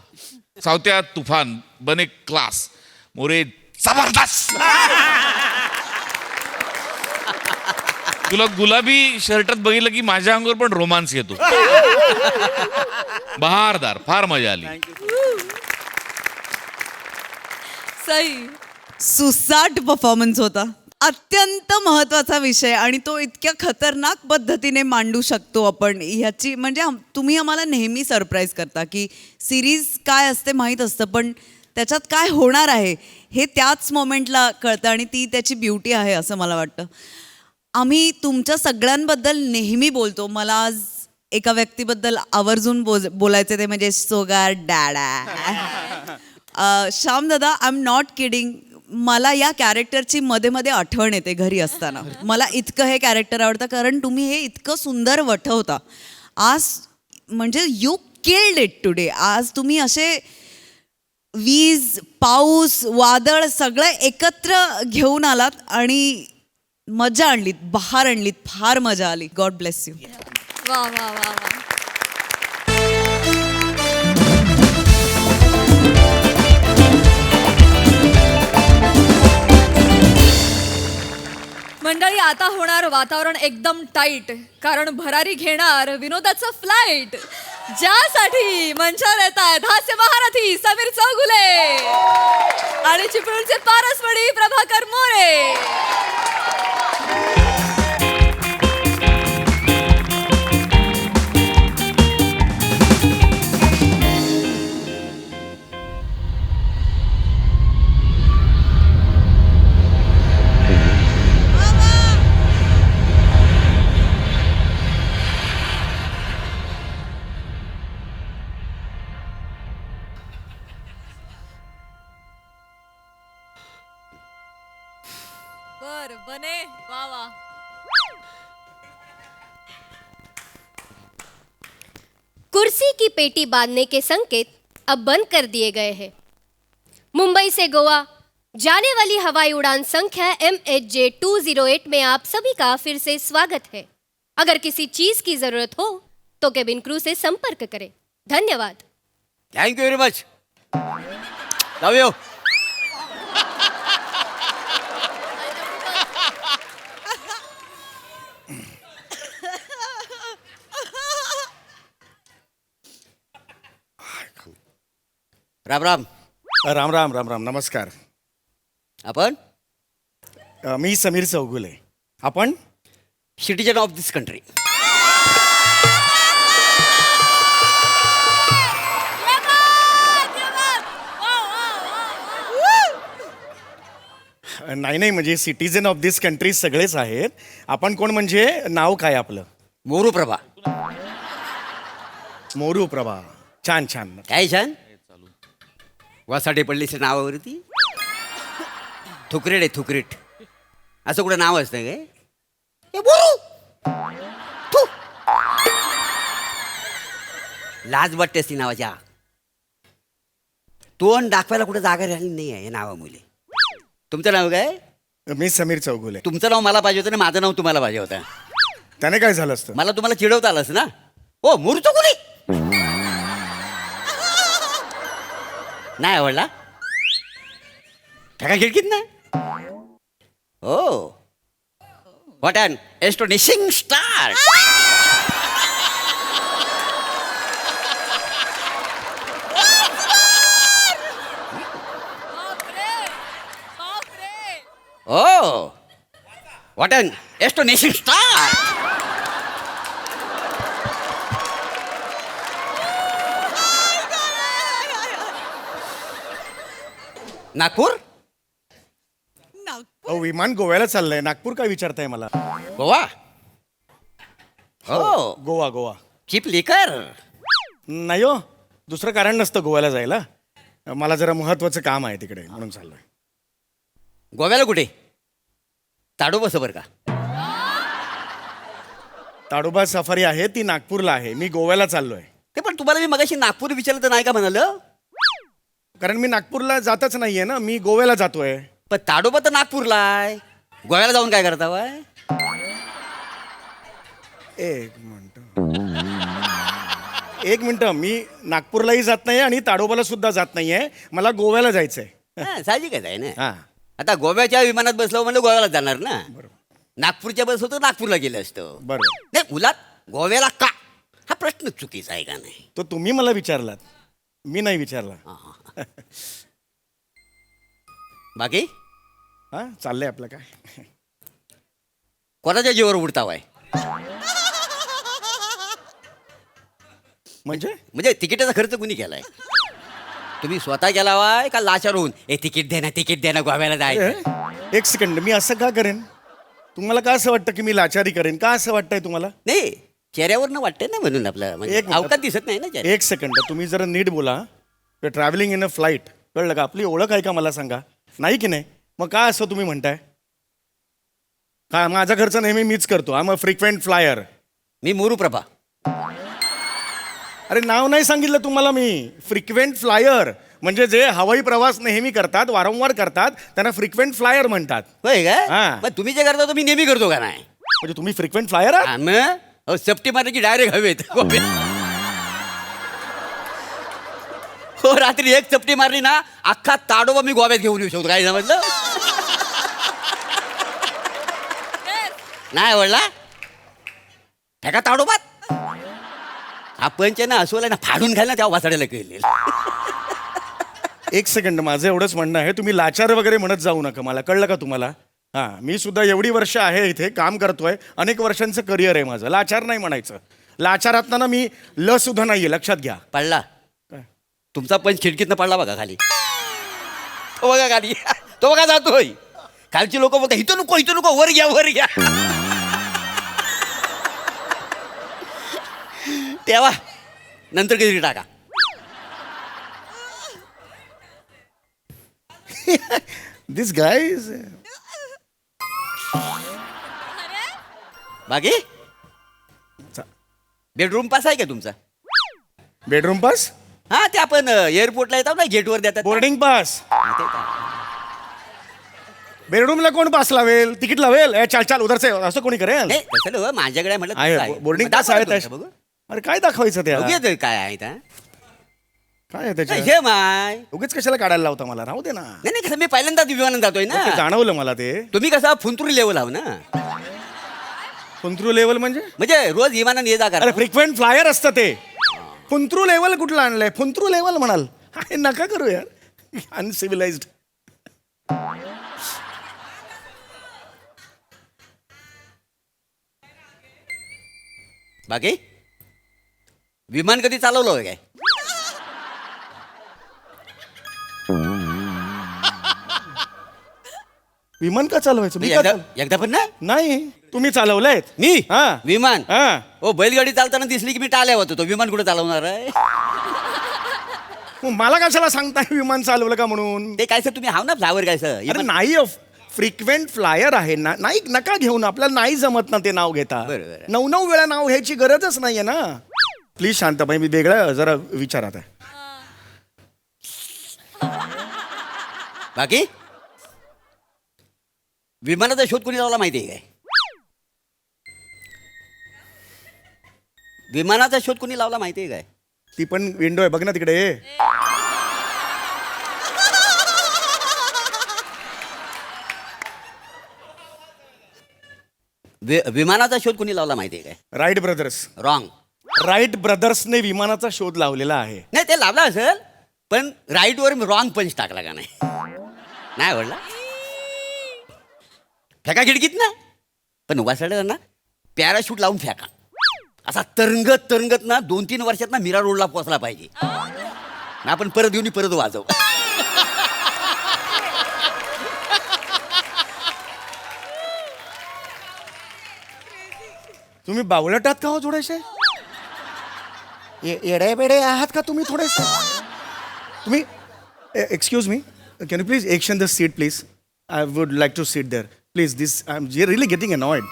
सावत्या, तुफान, बने क्लास, मोरे जबरदस्त. तुला गुलाबी शर्टात बघितलं की माझ्या अंगावर पण रोमांस येतो. बहारदार, फार मजा आली. सही. सुसाट परफॉर्मन्स होता. अत्यंत महत्वाचा विषय आणि तो इतक्या खतरनाक पद्धतीने मांडू शकतो आपण, ह्याची म्हणजे तुम्ही आम्हाला नेहमी सरप्राईज करता की सिरीज काय असते माहीत असतं, पण त्याच्यात काय होणार आहे हे त्याच मोमेंटला कळतं आणि ती त्याची ब्युटी आहे असं मला वाटतं. आम्ही तुमच्या सगळ्यांबद्दल नेहमी बोलतो. मला आज एका व्यक्तीबद्दल आवर्जून बोलायचे, ते म्हणजे सोगार डॅडा. श्याम दादा, आय एम नॉट किडिंग, मला या कॅरेक्टरची मध्ये मध्ये आठवण येते घरी असताना. मला इतकं हे कॅरेक्टर आवडतं कारण तुम्ही हे इतकं सुंदर वठवता. आज म्हणजे यू किल्ड इट टुडे. आज तुम्ही असे वीज, पाऊस, वादळ सगळं एकत्र घेऊन आलात आणि मजा आणलीत, बहार आणलीत, फार मजा आली. God bless you. वा वा वा वा. मंडळी, आता होणार वातावरण एकदम टाईट, कारण भरारी घेणार विनोदाचं फ्लाईट, ज्यासाठी मंचावर येत आहेत हास्य महारथी समीर चौगुले आणि चिपळूणचे पारसमणी प्रभाकर मोरे. बर बने, वा वा. कुर्सी की पेटी बांधने के संकेत अब बंद कर दिए गए हैं. मुंबई से गोवा जाने वाली हवाई उड़ान संख्या MHJ 208 में आप सभी का फिर से स्वागत है. अगर किसी चीज की जरूरत हो तो केबिन क्रू से संपर्क करें. धन्यवाद. Thank you very much. Love you. Ram Ram. Ram Ram Ram Ram. नमस्कार. आपण मी समीर चौगुले. आपण सिटीजन ऑफ दिस कंट्री. नाही नाही, म्हणजे सिटीजन ऑफ दिस कंट्री सगळेच आहेत. आपण कोण, म्हणजे नाव काय आपलं? मोरू प्रभा. मोरू प्रभा. छान छान. काय छान वासाडे पडलीस नावावरती थुकरेट आहे थुकरेट असं कुठं नाव असतं काय ए, बोरू. थू. लाज वाटते ती नावाच्या तोंड दाखवायला कुठं जागा राहिली नाही आहे या नावामुळे. तुमचं नाव काय? मी समीर चौगुले. तुमचं नाव मला पाहिजे होतं ना माझं नाव तुम्हाला पाहिजे होतं. त्याने काय झालं असतं? मला तुम्हाला चिडवता आलंस ना. ओ मूर्त कुणी नाही आवडला ठका खिडकीत ना. Oh what an astonishing star. Oh what an astonishing star. Nagpur अहो विमान गोव्याला चाललंय. नागपूर काय विचारताय मला? गोवा. हो गोवा गोवा. चिप लिकर. नाही हो, दुसरं कारण नसतं गोव्याला जायला. मला जरा महत्वाचं काम आहे तिकडे म्हणून चाललोय. गोव्याला कुठे? ताडोबा बरं का. ताडोबा सफारी आहे ती नागपूरला आहे. मी गोव्याला चाललोय. ते पण तुम्हाला मी मगाशी नागपूर विचारलं तर नाही का म्हणालं? कारण मी नागपूरला जातच नाहीये ना, मी गोव्याला जातोय. पण ताडोबा तर नागपूरला आहे. गोव्याला जाऊन काय करता बाय? एक मिनिट, मी नागपूरलाही जात नाही आणि ताडोबाला सुद्धा जात नाहीये. मला गोव्याला जायचंय. साहजिकच आहे ना. हा आता गोव्याच्या विमानात बसलो म्हणजे गोव्याला जाणार ना. नागपूरच्या बस होतं नागपूरला गेलं असतं. बरोबर. नाही उलात गोव्याला का हा प्रश्न चुकीचा आहे का नाही? तो तुम्ही मला विचारलात, मी नाही विचारला. बाकी हा चाललंय आपलं काय. कोणाच्या जीवावर उडतावाय? म्हणजे म्हणजे तिकिटाचा खर्च कुणी केलाय? तुम्ही स्वतः केला वाय का लाचार होऊन तिकीट दे ना गोव्याला जायचं? एक सेकंड, मी असं का करेन? तुम्हाला का असं वाटतं की मी लाचारी करेन? का असं वाटतंय तुम्हाला? नाही चेहऱ्यावर वाटतंय ना म्हणून आपल्याला म्हणजे एक अवकाश दिसत नाही ना चेहऱ्यावर. एक सेकंड, तुम्ही जरा नीट बोला. ट्रॅव्हलिंग इन अ फ्लाईट, कळलं का? आपली ओळख आहे का मला सांगा. नाही की नाही? मग का असं तुम्ही म्हणताय? का माझा खर्च नेहमी मीच करतो. I am a frequent flyer. मी मोरू प्रभा. अरे नाव नाही सांगितलं तुम्हाला मी. फ्रिक्वेंट फ्लायर म्हणजे जे हवाई प्रवास नेहमी करतात, वारंवार करतात, त्यांना फ्रिक्वेंट फ्लायर म्हणतात. होय हा. का? मग तुम्ही जे करता तो मी नेहमी करतो का नाही? म्हणजे तुम्ही फ्रिक्वेंट फ्लायर आहात? हा, मग सेफ्टी मारली की डायरेक्ट हवेत गोव्यात. हो रात्री एक चपटी मारली ना अख्खा ताडोबा मी गोव्यात घेऊन येऊ शकतो. काय समजलं? नाही आवडला ठेका ताडोबात. हा पंच ना असोला ना फाडून घाल ना तेव्हा वाचाडायला कळलेलं. एक सेकंड, माझं एवढंच म्हणणं आहे, तुम्ही लाचार वगैरे म्हणत जाऊ नका मला. कळलं का तुम्हाला? हां, मी सुद्धा एवढी वर्ष आहे इथे काम करतोय. अनेक वर्षांचं करिअर आहे माझं. लाचार नाही म्हणायचं. लाचारातनं ना मी सुद्धा नाहीये, लक्षात घ्या. पडला काय? तुमचा पंच खिडकीतनं पडला बघा खाली. तो बघा खाली, तो बघा जातोय. खालची लोक बघा इथं नको वर घ्या. तेव्हा नंतर कधी टाका. दिस गाय इज बाकी बेडरूम पास आहे का तुमचा? Bedroom pass? हा ते आपण एअरपोर्टला येतात ना गेटवर देतात. Boarding pass? हा, ते का. बेडरूमला कोण पास लावेल? तिकीट लावेल? चाल उधर से, असं कोणी करेल? नाही तसं नव्हं, माझ्याकडे म्हटलं आहे, तुमचं आहे. बोर्डिंग मग पास दाखवा आहे तुमचं, त्या- बघू. अरे काय दाखवायचं ते? बघूया ते काय आहे त्या. काय आहे त्याच्यात? हे माय उगीच कशाला काढायला लावता मला? राहू दे ना. नाही कसं मी पहिल्यांदा विमानात जातोय ते ना. जाणवलं मला ते. तुम्ही कसं फुंतुरी लेवल आहो ना. पुंत्रू लेवल म्हणजे रोज विमानाने ये जा अरे करा. फ्रिक्वेंट फ्लायर असतं ते. पुंत्रू लेवल कुठलं आणलंय? फुंत्रू लेवल म्हणाल? अरे नका करू यार, अनसिव्हिलाइज्ड. बाकी विमान कधी चालवलं होय काय? विमान का चालवायचं मी का एकदा पण नाही नाही तुम्ही चालवलंय मी हा. विमान हा. ओ बैलगाडी चालताना दिसली की मी टाळ्या होतो विमान कुठे चालवणार आहे मग मला कशाला सांगताय विमान चालवलं का म्हणून ते काय सर तुम्ही हाव ना फ्लावर काय सर अरे नाही फ्रिक्वेंट फ्लायर आहे ना नाही नका घेऊन आपल्याला नाही जमत ना ते नाव घेता बरं. 9 वेळा नाव घ्यायची गरजच नाहीये ना प्लीज शांतबाई मी वेगळं जरा विचारात आहे बाकी विमानाचा शोध कोणी लावला माहिती आहे काय विमानाचा शोध कोणी लावला माहिती आहे काय ती पण विंडो आहे बघ ना तिकडे विमानाचा शोध कोणी लावला माहिती आहे काय राईट ब्रदर्स रॉंग राईट ब्रदर्सने विमानाचा शोध लावलेला आहे नाही ते लावला असेल पण राईटवर रॉंग पंच टाकला का नाही नाही आवडला फेका खिडकीत ना पण वासाड्याला ना पॅराशूट लावून फेका असा तरंगत तरंगत ना 2-3 वर्षात ना मीरा रोडला पोचला पाहिजे ना आपण परत येऊन परत वाजव तुम्ही बावळटात का हो थोडेसे येडे बेडे आहात का तुम्ही थोडेसे तुम्ही excuse me can you please action the seat please I would like to seat there please this I am really getting annoyed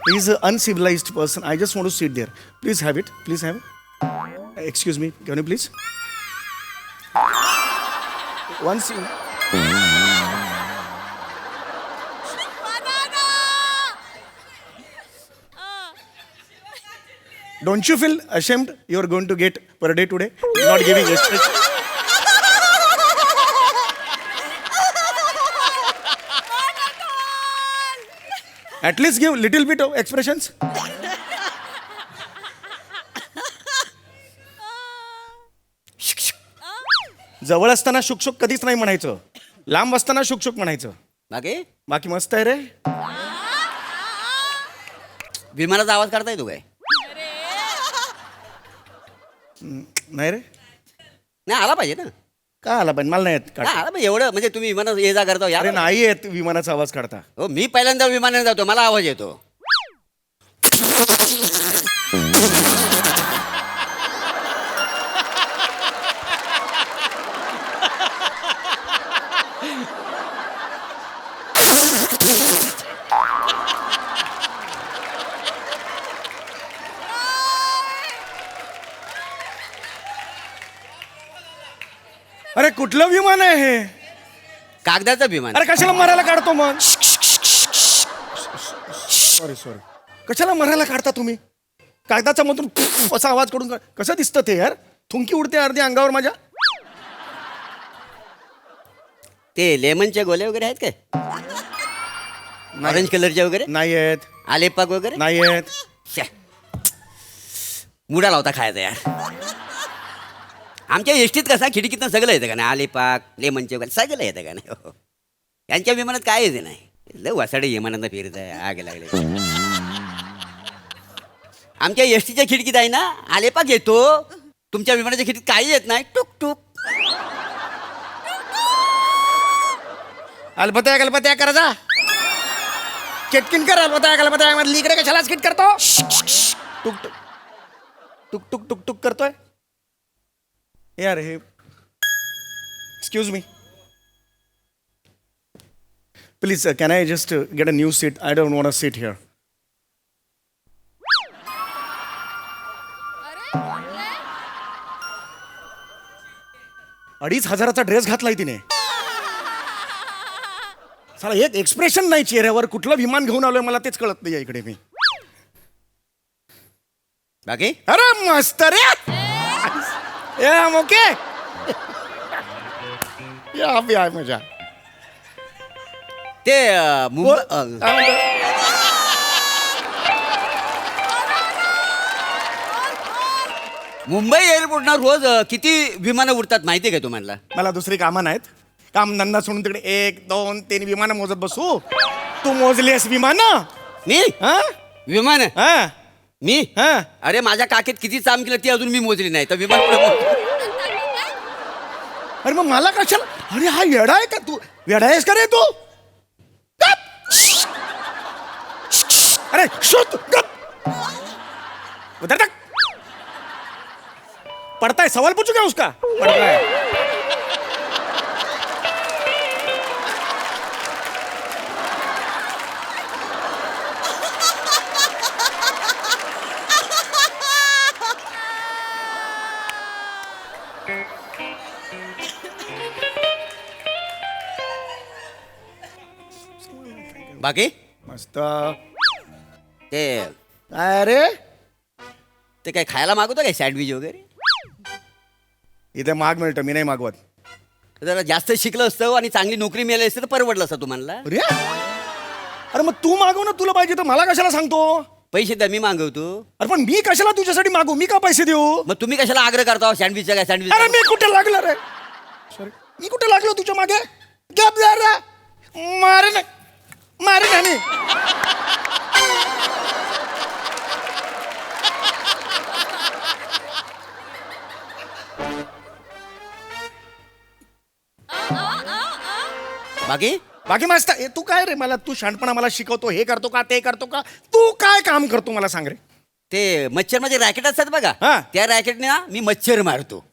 he is a uncivilized person I just want to seat there please have it please have excuse me can you please once Don't you feel ashamed you're going to get per day today? Not giving expression. At least give little bit of expressions. जवळ असताना शुक कधीच नाही म्हणायचं लांब असताना शुक म्हणायचं बाकी बाकी मस्त आहे रे विमानाचा आवाज काढता येतो काय नाही रे नाही आला पाहिजे ना का आला पण मला नाही येत नाही आला पाहिजे एवढं म्हणजे तुम्ही विमानात ये जा करता अरे या नाही येत विमानाचा आवाज काढता हो मी पहिल्यांदा विमानाने जातो मला आवाज येतो अरे कुठलं विमान आहे हे कागदाचं विमान अरे कशाला मरायला काढतो मग सॉरी कशाला मरायला काढता तुम्ही कागदाच्या मधून असा आवाज करून कसं दिसतं ते यार थुंकी उडते अर्धी अंगावर माझ्या ते लेमनचे गोले वगैरे आहेत काय ऑरेंज कलरचे वगैरे नाही आहेत आलेपाक वगैरे नाही आहेत श्या. मुडा लावता खायचा यार आमच्या एसटीत कसा खिडकीतनं सगळं येतं का नाही आलेपाक लेमनचे वगैरे सगळं येतं का नाही हो यांच्या विमानात काय येते नाही लय वासाडे विमानांना फिरत आहे आगे लागले आमच्या एसटीच्या खिडकीत आहे ना आलेपाक येतो तुमच्या विमानाच्या खिडकीत काही येत नाही टुक टुक अलबत्या करा जा चिटकिन कर अलबत्या मधली इकडे कशाला स्किट करतो टुक टुक टुक टुक टुक टुक करतोय यार हे excuse me please can I just get a new seat I don't want a seat here $2,500चा ड्रेस घातलाय तिने साला एक एक्सप्रेशन नाही चेहऱ्यावर कुठलं विमान घेऊन आलोय मला तेच कळत नाही इकडे मी बाकी अरे मस्त रे ओके या अभी आहे मजा ते मुंबई मुंबई एअरपोर्टना रोज किती विमानं उडतात माहिती आहे का तुम्हाला मला दुसरी कामं नाहीत काम धंदा सोडून तिकडे 1, 2, 3 विमानं मोजत बसू तू मोजलीस विमानं मी हा विमान हा मी हा अरे माझ्या काकेत किती चाम केलं ती अजून मी मोजली नाही तर विमान कुठे मोजतो? अरे मग मला कशाला अरे हा येडा आहे का तू येडा आहेस का रे तू अरे शोध गप उधर तक पढ़ता है, सवाल पूछू क्या उसका? पढ़ रहा है. बाकी मस्त. ते अरे ते काय खायला मागवतो काय सँडविच वगैरे? इथे माग मिळतं, मी नाही मागवत. जरा जास्त शिकलं असतं आणि चांगली नोकरी मिळाली असती तर परवडलं असतं तुम्हाला. अरे अरे मग तू मागव ना, तुला पाहिजे तर मला कशाला सांगतो? पैसे द्या, मी मागवतो. अरे पण मी कशाला तुझ्यासाठी मागू? मी का पैसे देऊ? मग तुम्ही कशाला आग्रह करता सँडविचचा काय अरे सँडविच? मी कुठे लागलो रे? सॉरी, मी कुठे लागलो तुझ्या मागे? गप जरा. मारे ना, मारे ना मी. बाकी बाकी मस्त. तू काय रे, मला तू शहाणपणा मला शिकवतो, हे करतो का ते करतो का? तू काय काम करतो मला सांग रे. ते मच्छर मध्ये रॅकेट असतात बघा, हा. त्या रॅकेटने ना मी मच्छर मारतो.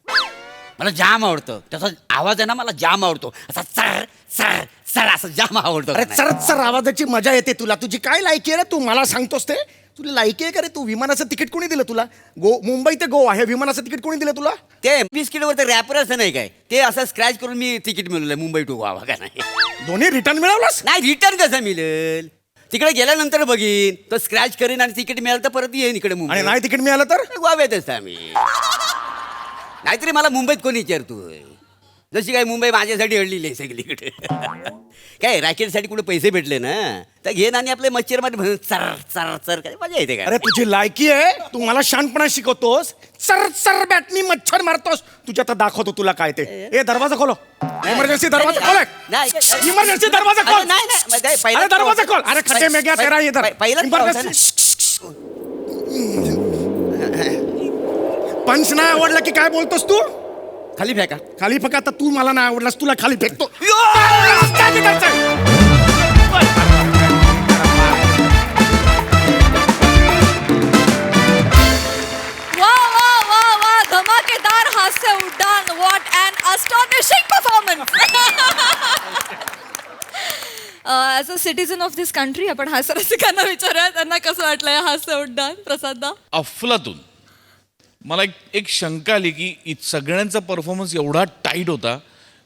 मला जाम आवडतं त्याचा आवाज आहे ना, मला जाम आवडतो. असा चर चर चर असं जाम आवडतो. अरे चरचर आवाजाची मजा येते तुला. तुझी काय लायकी आहे रे, तू मला सांगतोस ते? तुला लायकी आहे का रे? तू विमानाचं तिकीट कोणी दिलं तुला? मुंबई ते गोवा हे विमानाचं तिकीट कोणी दिलं तुला? ते बिस्किटवर ते रॅपर असं नाही काय, ते असं स्क्रॅच करून मी तिकीट मिळवलंय मुंबई टू गोवा का नाही. दोन्ही रिटर्न मिळवलंस? नाही, रिटर्न कसं मिळेल? तिकडे गेल्यानंतर बघीन तो स्क्रॅच करीन आणि तिकीट मिळालं तर परत येईन इकडे मुंबई. आणि नाही तिकीट मिळालं तर? गोव्यातच आम्ही. नाहीतरी मला मुंबईत कोणी विचारतोय? जशी काय मुंबई माझ्यासाठी अडलेली आहे सगळीकडे. काय रॅकेटसाठी कुठे पैसे भेटले ना तर घेन आणि आपले मच्छर मध्ये चर चर चर काय मजा येते. अरे तुझी लायकी आहे, तू मला शहाणपणा शिकवतोस. चर चर बॅटनी मच्छर मारतोस. तुझ्या तर दाखवतो तुला काय ते. ए दरवाजा खोलो, इमर्जन्सी दरवाजा खोल, इमर्जन्सी दरवाजा खोल. अरे दरवाजा खोल. अरे खड्डे में गया तेरा इधर. इमर्जन्सी. पंच नाही आवडला की काय बोलतोस तू? खाली फेका. खाली फेका. तर तू मला नाही आवडलास, तुला खाली फेकतो. वा वा वा वा, धमाकेदार हास्य उड्डाण. What an astonishing performance. As a citizen of this country आपण हास्य रसिकांना विचारूया त्यांना कसं वाटलं या हास्य उड्डाण. प्रसादा? अफलातून. मला एक शंका आली की सगळ्यांचा परफॉर्मन्स एवढा टाईट होता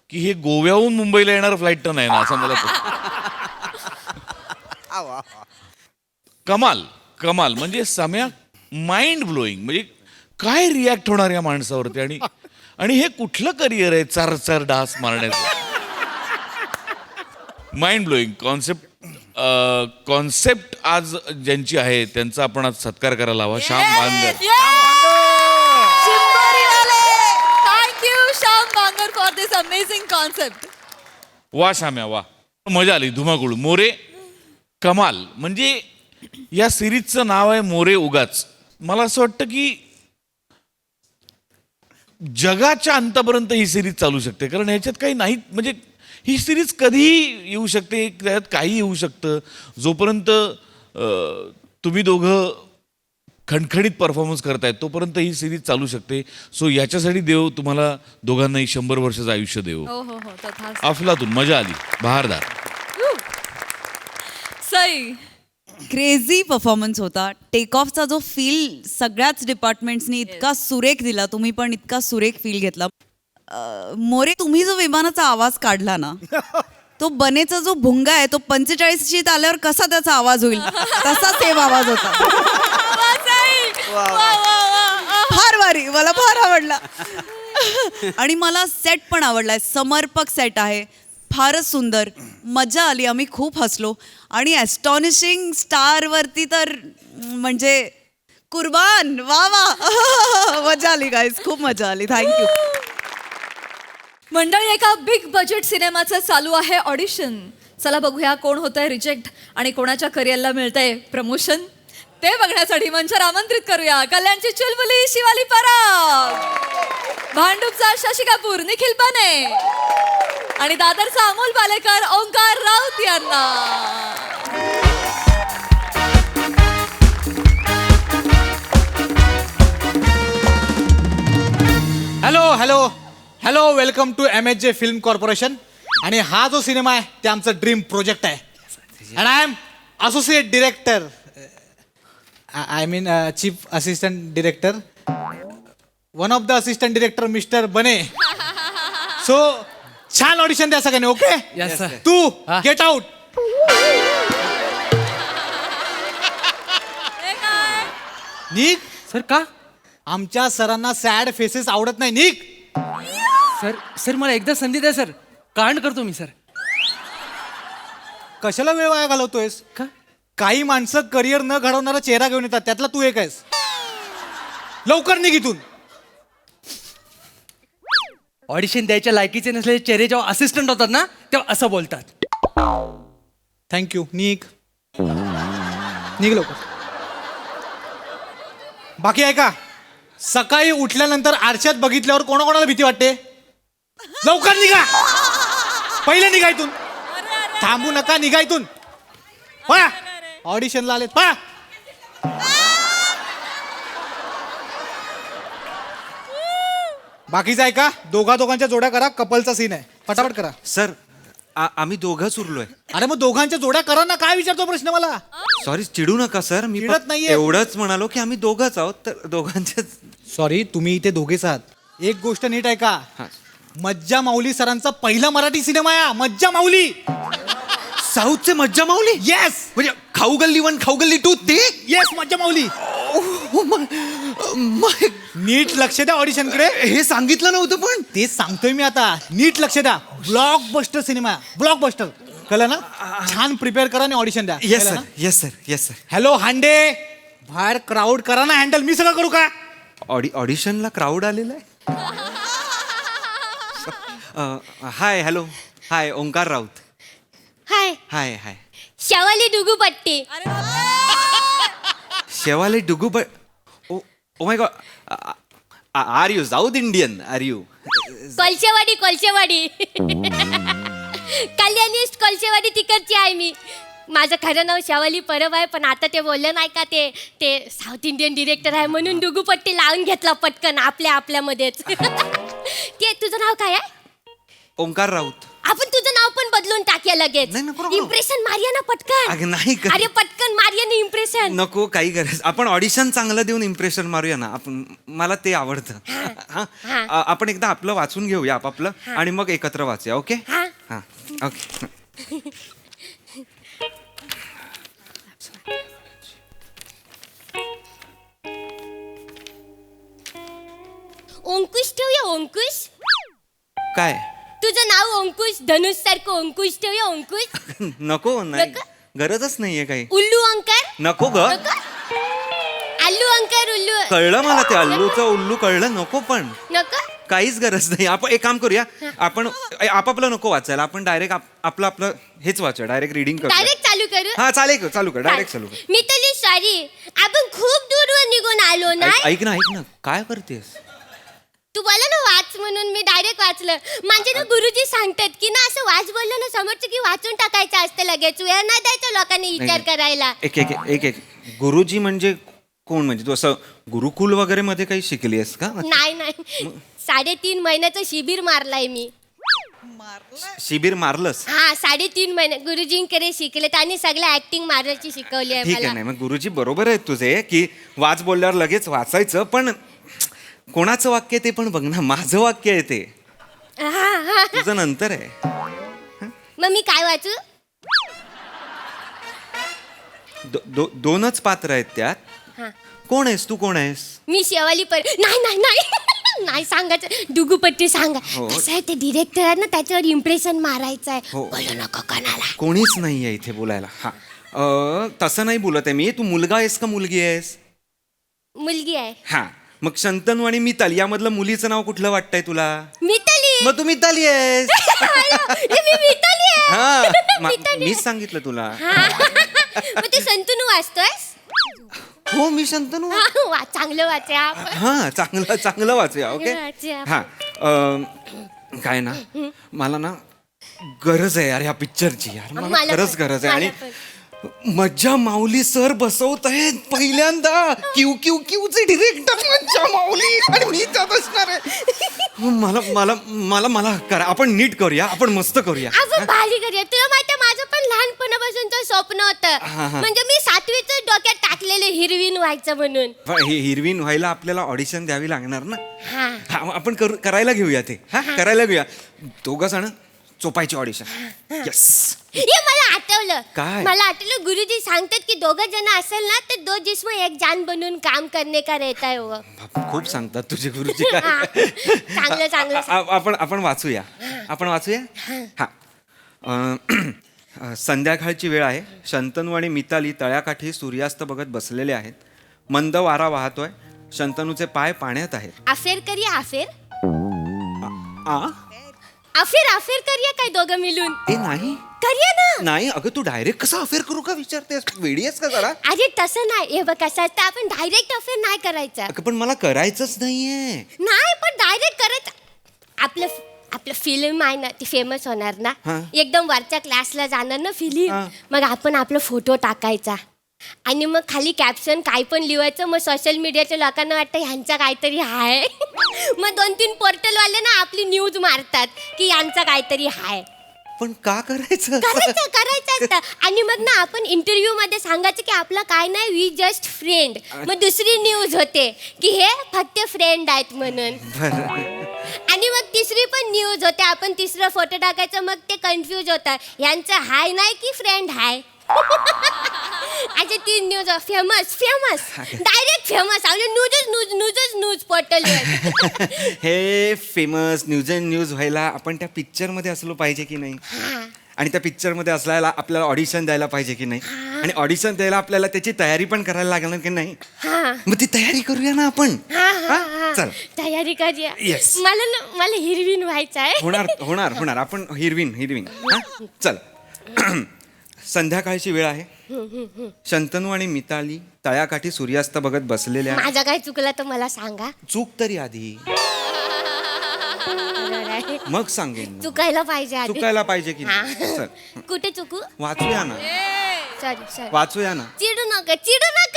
की हे गोव्याहून मुंबईला येणार फ्लाईट तर नाही ना असं मला कमाल कमाल. म्हणजे सम्या माइंड ब्लोईंग. म्हणजे काय रिॲक्ट होणार या माणसावरती. आणि हे कुठलं करिअर आहे चार चार डास मारण्याचं. माइंड ब्लोईंग कॉन्सेप्ट आज ज्यांची आहे त्यांचा आपण आज सत्कार करायला हवा. Shyam Bangar. Thank you, Shyam Bangar, for this amazing concept. वा श्याम्या वा, मजा आली. धुमाकूळ. मोरे कमाल. म्हणजे या सिरीजचं नाव आहे मोरे उगाच. मला असं वाटतं की जगाच्या अंतापर्यंत ही सिरीज चालू शकते, कारण ह्याच्यात काही नाही. म्हणजे ही सिरीज कधीही येऊ शकते, त्यात काही येऊ शकतं. जोपर्यंत तुम्ही दोघं खणखणीत परफॉर्मन्स करतायत तोपर्यंत ही सिरीज चालू शकते. सो याच्यासाठी देव तुम्हाला दोघांनाही 100 वर्षाचं आयुष्य देव. हो हो हो, तथाच. अफलातून. मजा आली. बहारदार. सई? क्रेझी परफॉर्मन्स होता. टेक ऑफचा जो फील सगळ्याच डिपार्टमेंट्सनी इतका सुरेख दिला, तुम्ही पण इतका सुरेख फील घेतला. मोरे, तुम्ही जो विमानाचा आवाज काढला ना, तो बनेचा जो भुंगा आहे तो 45शीत आल्यावर कसा त्याचा आवाज होईल तसा सेम आवाज होता. फार भारी, मला फार आवडला. आणि मला सेट पण आवडलाय. समर्पक सेट आहे, फारच सुंदर. मजा आली, आम्ही खूप हसलो. आणि ॲस्टॉनिशिंग स्टारवरती तर म्हणजे कुर्बान. वा वा, मजा आली गाईज, खूप मजा आली. थँक्यू. मंडळी, एका बिग बजेट सिनेमाचं चालू आहे ऑडिशन. चला बघूया कोण होतंय रिजेक्ट आणि कोणाच्या करिअरला मिळतंय प्रमोशन. ते बघण्यासाठी मंचावर आमंत्रित करूया कल्याणची चुलबुली शिवाली पराग, भांडूपचा शशी कपूर, निखिल बने आणि दादरचा अमोल पालेकर, ओंकार राऊत यांना. Hello hello hello welcome to MHJ film corporation. आणि हा जो सिनेमा आहे ते आमचं ड्रीम प्रोजेक्ट आहे. And I am associate director, I mean chief assistant director, one of the assistant director mister Bane. सो छान ऑडिशन द्या सगळ्यांनी. ओके तू गेट आउट. निक सर का? आमच्या सरांना सॅड फेसेस आवडत नाही. निक सर मला एकदा संधी द्या सर, कांड करतो मी सर. कशाला वेळ वाया घालवतोयस? का? काही माणसं करिअर न घडवणारा चेहरा घेऊन येतात, त्यातला तू एक आहेस. लवकर निघ इथून. ऑडिशन द्यायच्या लायकीचे नसलेले चेहरे जेव्हा असिस्टंट होतात ना तेव्हा असं बोलतात. थँक्यू. निघ निघ लवकर. बाकी आहे का? सकाळी उठल्यानंतर आरशात बघितल्यावर कोणाकोणाला भीती वाटते? लवकर निघा. पहिले निघा इथून. थांबू नका, निघा इथून. पळा. ऑडिशनला आलेत, पळा. बाकीचं आहे का? दोघांच्या जोड्या करा, कपलचा सीन आहे. फटाफट करा. सर आम्ही दोघंच उरलोय. अरे मग दोघांच्या जोड्या करा ना. काय विचारतो प्रश्न मला? सॉरी, चिडू नका सर. मी चिडत नाहीये. एवढंच म्हणालो की आम्ही दोघंच आहोत, तर दोघांचे. सॉरी, तुम्ही इथे दोघेच आहात. एक गोष्ट नीट आहे का? मज्जा माऊली सरांचा पहिला मराठी सिनेमा आहे. मज्जा माऊली. साऊथचे मज्जा माऊली. येस. म्हणजे खाऊ गल्ली 1 खाऊ गल्ली 2 ते. येस, मज्जा माऊली. नीट लक्ष द्या ऑडिशनकडे. हे सांगितलं नव्हतं पण. तेच सांगतोय मी आता. नीट लक्ष द्या. ब्लॉकबस्टर सिनेमा. ब्लॉकबस्टर. कळलं ना? छान प्रिपेअर करा आणि ऑडिशन द्या. Yes sir, yes sir, yes sir. Hello Hande, बाहेर क्राऊड करा ना हँडल. मी सगळं करू का? ऑडिशनला क्राऊड आलेला आहे. Hi, hello, hi, Omkar Raut. Hi hi hi. Shawali Dugu Patti. Shewale Dugu oh my god. Are you south Indian? Are you? Kolshewadi कल्याणिस्ट कोलशेवाडी तिकडची आहे मी. माझं खरं नाव शवाली परब आहे, पण आता ते बोललं नाही का ते साऊथ इंडियन डिरेक्टर आहे म्हणून डुगूपट्टी लावून घेतला पटकन आपल्यामध्येच. ते तुझं नाव काय आहे? ओंकार राऊत. आपण तुझं नाव पण बदलून टाकूया लगेच. नाही, नको, नको. इम्प्रेशन मारिया ना पटकन. अगं नाही कर. अरे पटकन मारिया ना इम्प्रेशन. नको, काही गरज. आपण ऑडिशन चांगलं देऊन इम्प्रेशन मारूया ना आपण. मला ते आवडतं. हा. आपण एकदा आपलं वाचून घेऊया आपापलं आणि मग एकत्र वाचूया. ओके? हा हा ओके. अंकुश ठेवूया. अंकुश, काय? तुझं नाव अंकुश, धनुष सारखं अंकुश ठेवूया. अंकुश. नको, नाही नको? गरजच नाहीये काही. उल्लू अंकर. नको ग. नको? अल्लू अंकर. उल्लू कळलं मला ते अल्लूचं उल्लू कळलं. नको पण नको. काहीच गरज नाही. आपण एक काम करूया. आपण आपापलं नको वाचायला. आपण डायरेक्ट आपलं हेच वाचूया. डायरेक्ट रिडिंग करूया. डायरेक्ट चालू करू. हा चालेल, चालू कर. डायरेक्ट चालू कर. मी तरी सॉरी, आपण खूप दूरवर निघून आलो ना. ऐक ना, काय करतेस? तू बोला ना वाच म्हणून मी डायरेक्ट वाचलं. म्हणजे ना गुरुजी सांगतात की ना असं वाच बोललं ना समोरचं की वाचून टाकायचं असतं लगेच. वेळ नाही द्यायचं लोकांनी विचार करायला. एक गुरुजी म्हणजे कोण? म्हणजे तू असं गुरुकुल वगैरे मध्ये काही शिकली आहेस का? नाही 3.5 महिन्याचं शिबिर मारलाय मी. शिबिर मारलंस? हा 3.5 महिने गुरुजींकडे शिकले. त्यांनी सगळं ऍक्टिंग मारायची शिकवली आहे ठीक आहे. मला. नाही मग गुरुजी बरोबर आहेत तुझे की वाच बोलल्यावर लगेच वाचायचं. पण कोणाचं वाक्य ते पण बघ ना. माझं वाक्य आहे ते, हा तुझं नंतर आहे. मग मी काय वाचू? दोनच पात्र आहेत त्यात. हा. कोण आहेस तू? कोण आहेस? मी शेवाली नाही सांगायचं. डुगूपट्टी सांगा. हो. कसं आहे ते डिरेक्टर आहे ना, त्याच्यावर इम्प्रेशन मारायचं आहे. हो. बोलू नको कोणाला. कोणीच नाही आहे इथे बोलायला. हा तसं नाही बोलत आहे मी. तू मुलगा आहेस का मुलगी आहेस? मुलगी आहे. हा मग शंतनू आणि मिताली यामधलं मुलीचं नाव कुठलं वाटतंय तुला? मिताली. मग तू मिताली आहेस. मी मिताली आहे. हा मिताली मीच सांगितलं तुला. हा. मग ते संतनू वाचतोयस? हो मी शंतनू. चांगलं वाचा. हा चांगलं वाचूया. ओके. वाचूया. हा काय ना मला ना गरज आहे यार ह्या पिक्चरची. यार मला मला खरंच पण, गरज आहे. मला आणि मज्जा माऊली सर बसवत आहेत पहिल्यांदा. क्यू चे डिरेक्टर मज्जा माऊली आणि मी त्यात असणार आहे. मला मला मला मला करा, आपण नीट करूया, आपण मस्त करूया. आपण भारी करूया. तुला माहिती माझं पण लहानपणापासूनचं स्वप्न होतं. म्हणजे मी 7वीच डोक्यात टाकलेलं हिरवीन व्हायचं म्हणून. हे हिरवीन व्हायला आपल्याला ऑडिशन द्यावी लागणार ना. हा हा, आपण करायला घेऊया ते. हा, करायला घेऊया. दोघं जण चोपायची ऑडिशन. येस. हे मला आठवलं. काय? मला आठवलं गुरुजी सांगतात की दोघं जण असेल ना तर 2 जिस्म एक जान बनून काम करने का रहता है वो. खूप सांगतात तुझे गुरुजी काय. चांगलं चांगलं आपण वाचूया. आपण वाचूया. हा. संध्याकाळची वेळ आहे. शंतनू आणि मिताली तळ्याकाठी सूर्यास्त बघत बसलेले आहेत. मंद वारा वाहतोय. शंतनूचे पाय पाण्यात आहेत. अफेर करिया अफेर. आ? अफेर अफेर करिया काय दोघं मिळून. ए नाही करिया ना. नाही अगं, तू डायरेक्ट कसा अफेअर करू का विचारतेस? वेडी आहेस का जरा? अरे तसं नाही. हे बघ कसं असतं, आपण डायरेक्ट अफेर नाही करायचं. अगं, पण मला करायचंच नाहीये. नाही पण डायरेक्ट करायचं. आपलं फिल्म आहे ना ती फेमस होणार ना. हा. एकदम वरच्या क्लासला जाणार ना फिल्म. हा. मग आपण आपला फोटो टाकायचा आणि मग खाली कॅप्शन काय पण लिहायचं. मग सोशल मीडियाच्या लोकांना वाटतं ह्यांचा काहीतरी हाय. मग 2-3 पोर्टलवाले ना आपली न्यूज मारतात की यांचा काहीतरी हाय. पण का करायचं? करायचं असतं. आणि मग ना आपण इंटरव्ह्यू मध्ये सांगायचं की आपलं काय नाही, वी जस्ट फ्रेंड. मग दुसरी न्यूज होते की हे फक्त फ्रेंड आहेत म्हणून. आणि मग तिसरी पण न्यूज होते. आपण तिसरा फोटो टाकायचं. मग ते कन्फ्यूज होतात यांचं हाय नाही की फ्रेंड हाय. अच्छा 3 न्यूज फेमस डायरेक्ट फेमस. आपले न्यूज पोर्टल. हे फेमस न्यूज व्हायला आपण त्या पिक्चर मध्ये असलो पाहिजे की नाही? आणि त्या पिक्चर मध्ये असल्याला आपल्याला ऑडिशन द्यायला पाहिजे की नाही? आणि ऑडिशन द्यायला आपल्याला त्याची तयारी पण करायला लागणार की नाही? मग ती तयारी करूया ना आपण. चल तयारी करूया. Yes. मला हिरवीन व्हायचं आहे. होणार आपण हिरवीन. हा? चल. संध्याकाळची वेळ आहे. शंतनू आणि मिताली तळ्याकाठी सूर्यास्त बघत बसलेल्या. माझा काय चुकला तर मला सांगा. चूक तरी आधी, मग सांगेन ना. चुकायला पाहिजे आधी. चुकायला पाहिजे की नाही? हा. चल कुठे चुकू. वाचूया ना. सॉरी वाचूया ना. चिडू नका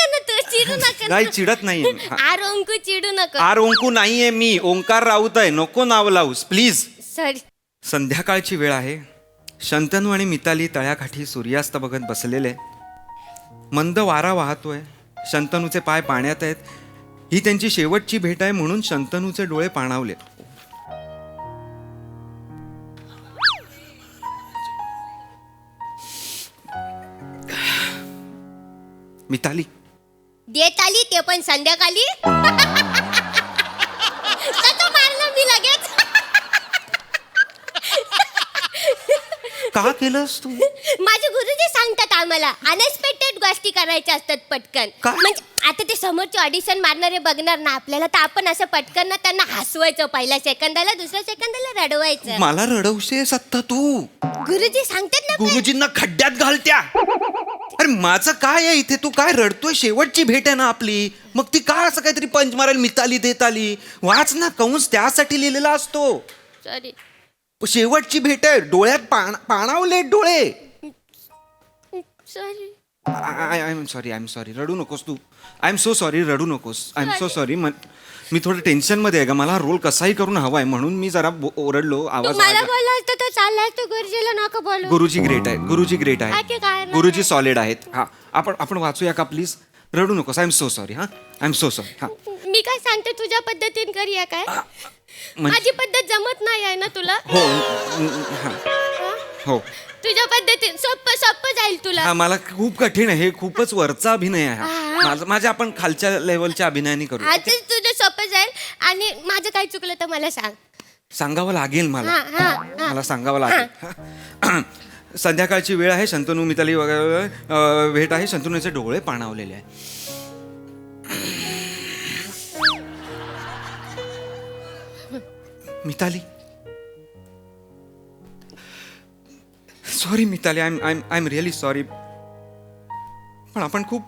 ना तू. चिडू नका. नाही चिडत नाहीये. आर अंकू चिडू नका. आर ओंकू नाहीये मी, ओंकार राऊत आहे. नको नाव लावूस प्लीज. सॉरी. संध्याकाळची वेळ आहे. शंतनू आणि मिताली तळ्याकाठी सूर्यास्त बघत बसलेले. मंद वारा वाहतोय. शंतनूचे पाय पाण्यात आहेत. ही त्यांची शेवटची भेट आहे म्हणून शंतनूचे डोळे पाणावले. मिताली देत आली ते पण संध्याकाळी. कसं मारलं मी लगेच. का केलंस तू? माझे गुरुजी सांगतात आम्हाला अनएक्सपेक्टेड गोष्टी करायच्या असतात पटकन. काय? म्हणजे आता ते समोरचे ऑडिशन मारणारे बघणार ना आपल्याला, तर आपण असं पटकन ना त्यांना हसवायचं. पहिल्या सेकंदाला, दुसऱ्या सेकंदाला रडवायचं. मला रडवशीस आत्ता तू? गुरुजी सांगतात ना. गुरुजींना खड्ड्यात घालत्या. अरे माझं काय आहे इथे? तू काय रडतोय? शेवटची भेट आहे ना आपली. मग ती काय असं काहीतरी पंच मारायला मिताली देत आली? वाच ना, कंस त्यासाठी लिहिलेला असतो. सॉरी. शेवटची भेट आहे. डोळ्यात पाणावले डोळे. सॉरी. I am sorry. रडू नकोस तू. I am so sorry. रडू नकोस. I am so sorry. मी थोडं टेन्शन मध्ये आहे का? मला रोल कसाही करून हवाय म्हणून मी जरा ओरडलो. आवाज मला बोलला असतं तर चाललाय तू गुरुजीला नका बोलू. गुरुजी ग्रेट आहे. काय काय? गुरुजी सॉलिड आहेत. हा आपण वाचूया का प्लीज? रडू नकोस. I am so sorry. I am so sorry. हा मी काय सांगते तुझ्या पद्धतीने करूया काय? म्हणजे- माझी पद्धत जमत नाही आहे ना तुला. हो तुझ्या पद्धतीने सोप्प जाईल तुला. हा मला खूप कठीण आहे. हे खूपच वरचा अभिनय आहे हा. माझ्या आपण खालच्या लेवलच्या अभिनयाने करू. आजच तुझं सोपं जाईल. आणि माझं काय चुकलं तर मला सांग. सांगावं लागेल मला. मला सांगावं लागेल. संध्याकाळची वेळ आहे. शंतनू मिताली वगैरे भेट आहे. शंतनूचे डोळे पाणावलेले आहे. Mitali sorry. Mitali I am really sorry. पण आपण खूप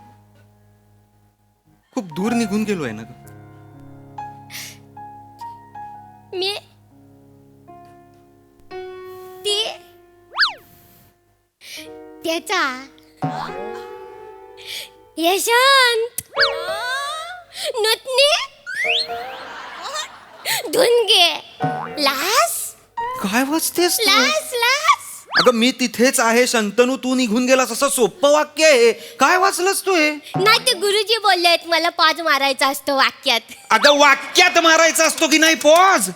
खूप दूर निघून गेलोय ना. मी त्याचा यशवंत नुतनी धुनगे काय वाचतेस तू? लास लास अगं मी तिथेच आहे शंतनू, तू निघून गेलास, असं सोपं वाक्य आहे. काय वाचलंस तू हे? नाही ते गुरुजी बोलले आहेत मला पॉज मारायचा असतो वाक्यात. अगं वाक्यात मारायचा असतो की नाही पॉज?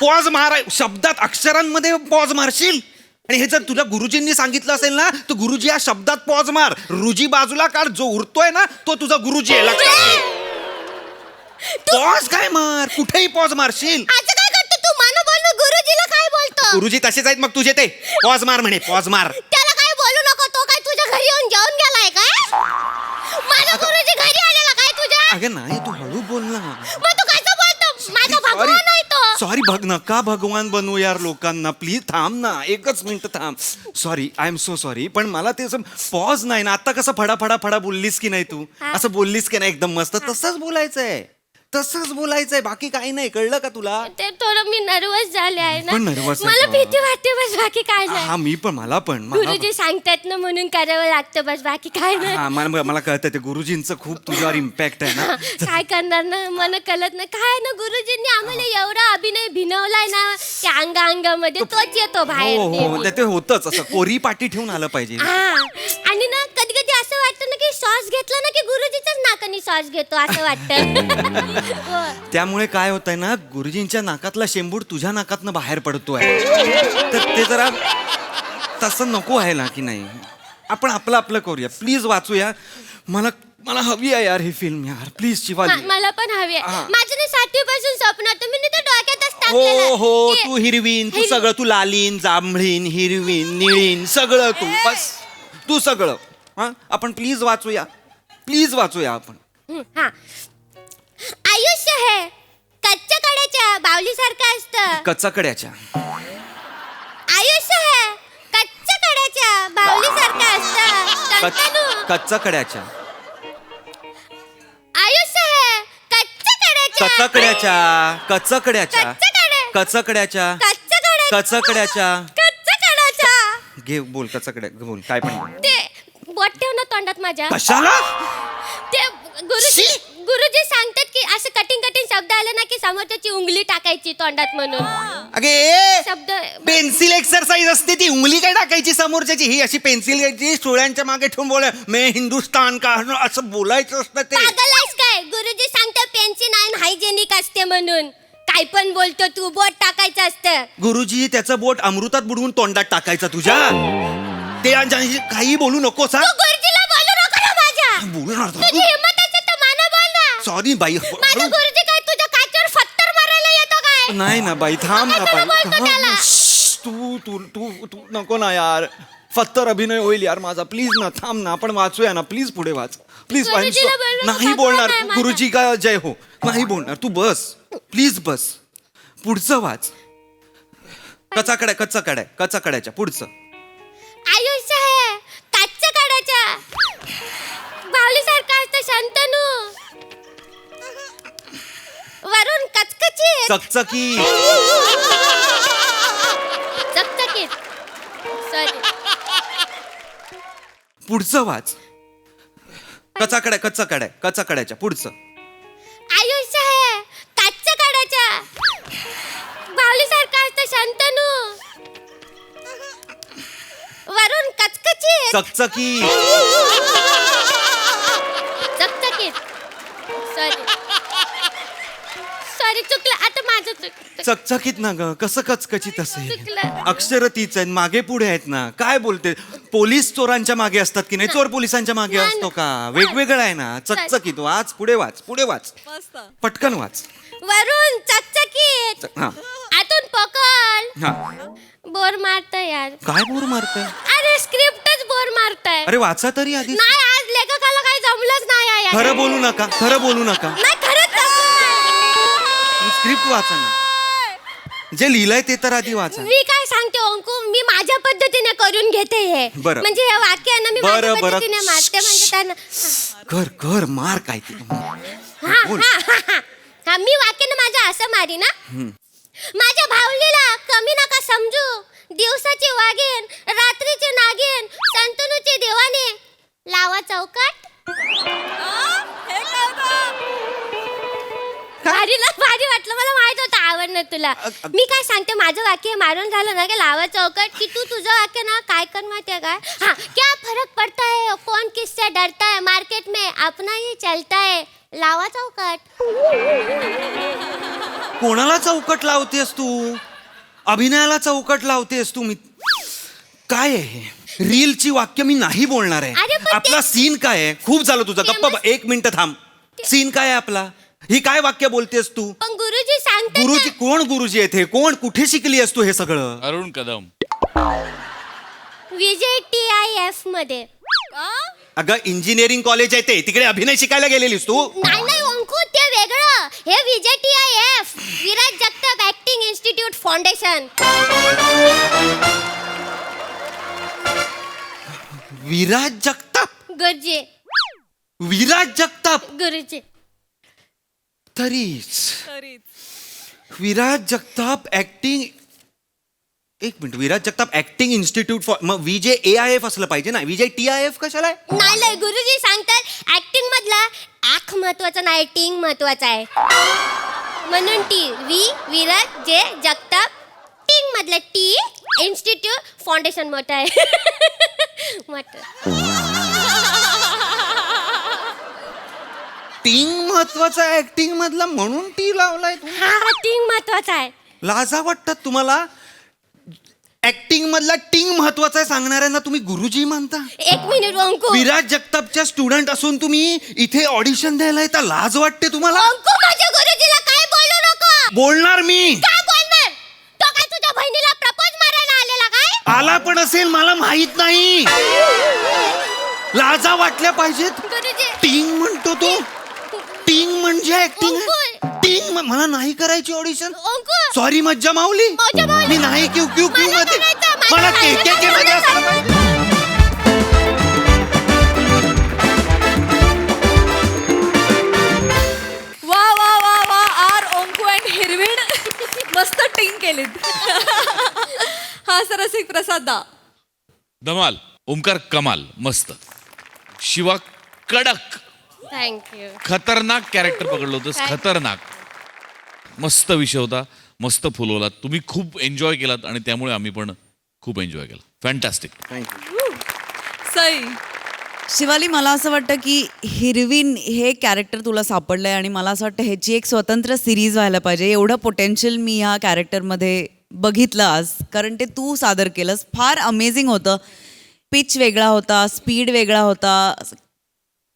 पॉज माराय शब्दात अक्षरांमध्ये पॉज मारशील. आणि हे जर तुला गुरुजींनी सांगितलं असेल ना तर गुरुजी या शब्दात पॉज मार. रुजी बाजूला काढ, जो उरतोय ना तो तुझा गुरुजी आहे, लक्षात ठेव. पॉज काय मार, कुठेही पॉज मारशील. असं काय करतो तू? मला बोललो गुरुजीला काय बोलतो? गुरुजी तसेच आहेत मग तुझे ते. पॉज मार म्हणे, पॉज मार. त्याला काय बोलू नको. तो काय तुझ्या घरी येऊन जेवून गेलाय काय? माझा गुरुजी घरी आलेला काय तुझ्या? अगं नाही, तू हळू बोल ना. मग तू कसं बोलतो? माझा भगवान आहे तो. सॉरी, नका भगवान बनवू यार लोकांना, प्लीज थांब ना, एकच मिनिट थांब. Sorry, I am so sorry, पण मला ते असं पॉज नाही ना. आता कसं फडा बोललीस की नाही तू, असं बोललीस की नाही एकदम मस्त, तसंच बोलायचंय, तसंच बोलायचंय, बाकी काही नाही. कळलं का तुला? ते थोडं मी नर्वस झाले आहे ना. पण nervous आहे मला का? भीती वाटते बस, बाकी काय नाही. हा मी पण, मला पण गुरुजी सांगतात ना म्हणून करावं लागतं बस, बाकी काय नाही. हा मला कळतं ते गुरुजींचं खूप तुझ्यावर इम्पॅक्ट आहे ना. काय करणार ना, मला कळत नाही काय ना. गुरुजींनी आम्हाला एवढा अभिनय भिनवलाय ना त्या अंगामध्ये, तोच येतो बाहेर हो नेहमी. ते होतच असं, कोरी पाठी ठेवून आलं पाहिजे. हा, आणि ना कधी कधी असं वाटतं ना की श्वास घेतला ना की गुरुजीचाच नाकाने श्वास घेतो असं वाटतं. हो. त्यामुळे काय होतंय ना, गुरुजींच्या नाकातला शेंबूड तुझ्या नाकातनं बाहेर पडतोय. तर ते जरा तसं नको आहे ना की नाही. आपण आपलं करूया, प्लीज वाचूया. मला हवी आहे यार ही फिल्म यार, प्लीज शिवाजी. मला पण हवी आहे. माझं ना 6वी पासून स्वप्न होतं, मी तर डोक्यातच हो टाकलेलं. तू हिरवीन, तू सगळं, तू लालीन, जांभळीन, हिरवीन, निळीन, सगळं तू, बस तू सगळं. हा, आपण प्लीज वाचूया आपण. हा. आयुष्य हे कच्च्या कड्याच्या बावलीसारखं असतं. कचाकड्याच्या. आयुष्य हे कच्च्या कड्याच्या बावलीसारखं असतं. शंतनू. कचाकड्याच्या. आयुष्य हे कच्च्या कड्याच्या कचाकड्याच्या. घे बोल, कचाकड्या बोल, काय पण. ते बोट ठेव ना तोंडात माझ्या. कशाला? ते गुरुजी सांगतात की असं कटिंग शब्द आले ना की समोरच्याची उंगली टाकायची तोंडात म्हणून. अगे शब्द पेन्सिल एक्सरसाइज असते ती, उंगली काय टाकायची समोरच्याची. ही अशी पेन्सिल घ्यायची, डोळ्यांच्या मागे ठेवून बोल, मैं हिंदुस्तान का, असं बोलायचं असतं ते. पागल आहेस काय? गुरुजी सांगतात पेन्सिल आणि हायजेनिक असते म्हणून. काय पण बोलतो तू, बोट टाकायचं असतं. गुरुजी त्याचं बोट अमृतात बुडवून तोंडात टाकायचं तुझ्या. ते काही बोलू नकोस हा. तू गुरुजीला बोलू नको ना माझ्या. बोलणार तुझी हिम्मत असेल तर मला बोल ना. सॉरी बाई. माझा गुरुजी काय तुझ्या काचेवर फत्तर मारायला येतो काय? नाही ना बाई, थांब ना कशाला बाई. बोलतो त्याला? तू तू तू तू नको ना यार, फत्तर अभिनय होईल यार माझा. प्लीज ना, थांब ना, आपण वाचूया ना, प्लीज पुढे वाच प्लीज. गुरुजीला बोलू नाही नको, बोलणार, नाही माझा. गुरुजी का जय हो, नाही बोलणार. तू बस, प्लीज बस. पुढचं वाच. कचाकड्याच्या पुढचं. आयुष्य हे काचच्या कड्याच्या बावलीसारखं असतं. शंतनू. वरून कचकची चकचकी. चकचकीत. सॉरी. पुढचं वाच. कचाकड्याच्या पुढचं. आयुष्य हे काचच्या कड्याच्या बावलीसारखं असतं. शंतनू. वरून कचकची चकचकी. चकचकीत. सॉरी चुकलं आता माझं चुकलं. चकचकीत ना ग, कसं कचकचित असेल. चुकलं. अक्षर तीच आहेत, मागे पुढे आहेत ना. काय बोलते? पोलीस चोरांच्या मागे असतात की नाही, चोर पोलिसांच्या मागे नाही, असतो का? वेगवेगळं आहे ना. चकचकीत वाच, पुढे वाच, मस्त. पटकन वाच. वरून चकचकीत. हा आतून पकड. हा. बोर मारताय यार. काय बोर मारतोय? अरे स्क्रिप्टच बोर मारताय. अरे वाचा तरी आधी. नाही आज लेखकाला काही जमलंच नाही आहे यार. खरं बोलू नका. नाही खरंच स्क्रिप्ट वाचा ना, जे लिहिलंय ते तर आधी वाचा. मी काय सांगते अंकू, मी माझ्या पद्धतीने करून घेते हे. बरं. म्हणजे हे वाक्य आहे ना मी माझ्या बरं. पद्धतीने मारते म्हणजे त्यांना. कर मार काय ते. बोल. हा मी वाक्य ना माझं असं मारी ना. माझ्या भावलीला कमी नका समजू. दिवसाची वागेन, रात्रीची नागेन, शंतनूची देवाने लावा चौकाट. भारी ना, भारी वाटलं, मला माहित होतं आवडणार तुला. मी काय सांगते, माझं वाक्य मारून झालं ना की लावा चौकट, की तू तुझं वाक्य ना काय कर माहितीये काय, हा क्या फरक पडता है, कौन किससे डरता है, मार्केट में अपना ही चलता है, लावा चौकट. कोणाला चौकट लावतेस तू? अभिनयाला चौकट लावतेस तू? मी काय आहे रीलची वाक्य मी नाही बोलणार अरे आहे. पण ते- आपला सीन काय आहे? खूप झालं तुझं, गप्पा बस, 1 मिनिट थांब. सीन काय आहे आपला? ही काय वाक्य बोलतेस तू? पण गुरुजी सांगते ना. गुरुजी कोण? गुरुजी येथे कोण? कुठे शिकली आहेस तू हे सगळं? अरुण कदम. विजय TIF मध्ये. अगं इंजिनिअरिंग कॉलेज आहे ते, तिकडे अभिनय शिकायला गेलेलीस तू? नाही नाही अंकु, ते वेगळं. हे विजय TIF, Viraj Jagtap acting institute foundation. Viraj Jagtap? गुरुजी. विराज जगताप गुरुजी. तरीच Viraj Jagtap acting, 1 minute, Viraj Jagtap acting institute for, मग विजय AIF असलं पाहिजे ना, विजय TIF कशाला आहे? नाही नाही, गुरुजी सांगतात ऍक्टिंग मधला ऍक महत्वाचा नाही, टिंग महत्वाचा आहे. म्हणून विराज जे जगताप, टिंग मधला टी इन्स्टिट्यूट फाउंडेशन मोठं आहे. मोठं. टिंग महत्वाचा आहे ऍक्टिंग मधला, म्हणून टी लावलाय तू? हा टिंग महत्वाचा आहे. लाजा वाटतात तुम्हाला? ऍक्टिंग मधला टिंग महत्वाचा आहे सांगणाऱ्यांना तुम्ही गुरुजी म्हणता? 1 मिनिट अंकु. विराज जगतापच्या स्टुडंट असून तुम्ही इथे ऑडिशन द्यायला येता, लाज वाटते तुम्हाला? अंकु, माझ्या गुरुजीला काय बोलू नको. बोलणार मी. काय बोलणार? तो काय तुझ्या बहिणीला प्रपोज मारायला आलेला काय? आला पण असेल, मला माहित नाही. लाजा वाटल्या पाहिजेत. गुरुजी. टिंग म्हणतो तो. टिंग म्हणजे ऍक्टिंग. अंकुर. टिंग मला नाही करायची ऑडिशन. अंकु. सॉरी मज्जा माऊली, मज्जा माऊली. मी नाही क्यू क्यू क्यू मला मध्ये, करायचं, मला मला करायचं, के मध्ये असलं पाहिजे. वा वा वा वा, आर ओंकू अँड हिरवीण मस्त टिंग केलीत. हा सर रसिक प्रसाद दा. धमाल. ओमकार कमाल, मस्त. शिवा कडक, थँक्यू. खतरनाक कॅरेक्टर पकडलं होतंस, खतरनाक. मस्त विषय होता, मस्त फुलवलात तुम्ही, खूप एन्जॉय केलात आणि त्यामुळे आम्ही पण खूप एन्जॉय केला. फॅन्टॅस्टिक. सई. शिवाली, मला असं वाटतं की हिरवीन हे कॅरेक्टर तुला सापडलंय आणि मला असं वाटतं ह्याची एक स्वतंत्र सिरीज व्हायला पाहिजे. एवढं पोटेन्शियल मी ह्या कॅरेक्टरमध्ये बघितलं आज, कारण ते तू सादर केलंस. फार अमेझिंग होतं. पिच वेगळा होता, स्पीड वेगळा होता,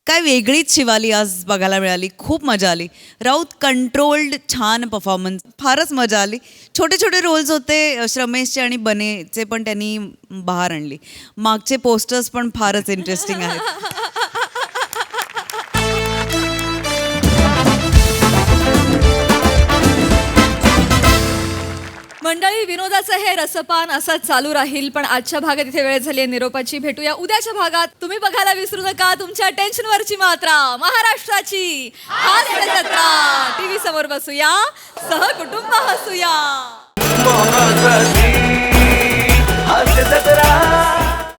काय वेगळीच शिवाली आज बघायला मिळाली. खूप मजा आली. राऊत कंट्रोल्ड, छान परफॉर्मन्स, फारच मजा आली. छोटे छोटे रोल्स होते श्रमेशचे आणि बनेचे, पण त्यांनी बहार आणली. मागचे पोस्टर्स पण फारच इंटरेस्टिंग आहेत. मंडळी, विनोदाचं हे रसपान असंच चालू राहील, पण आजच्या भागात इथे वेळ झाली आहे निरोपाची. भेटूया उद्याच्या भागात. तुम्ही बघायला विसरू नका तुमच्या टेन्शनवरची मात्रा, महाराष्ट्राची हास्य जत्रा. टीव्ही समोर बसूया, सहकुटुंब हसूया. हास्य जत्रा.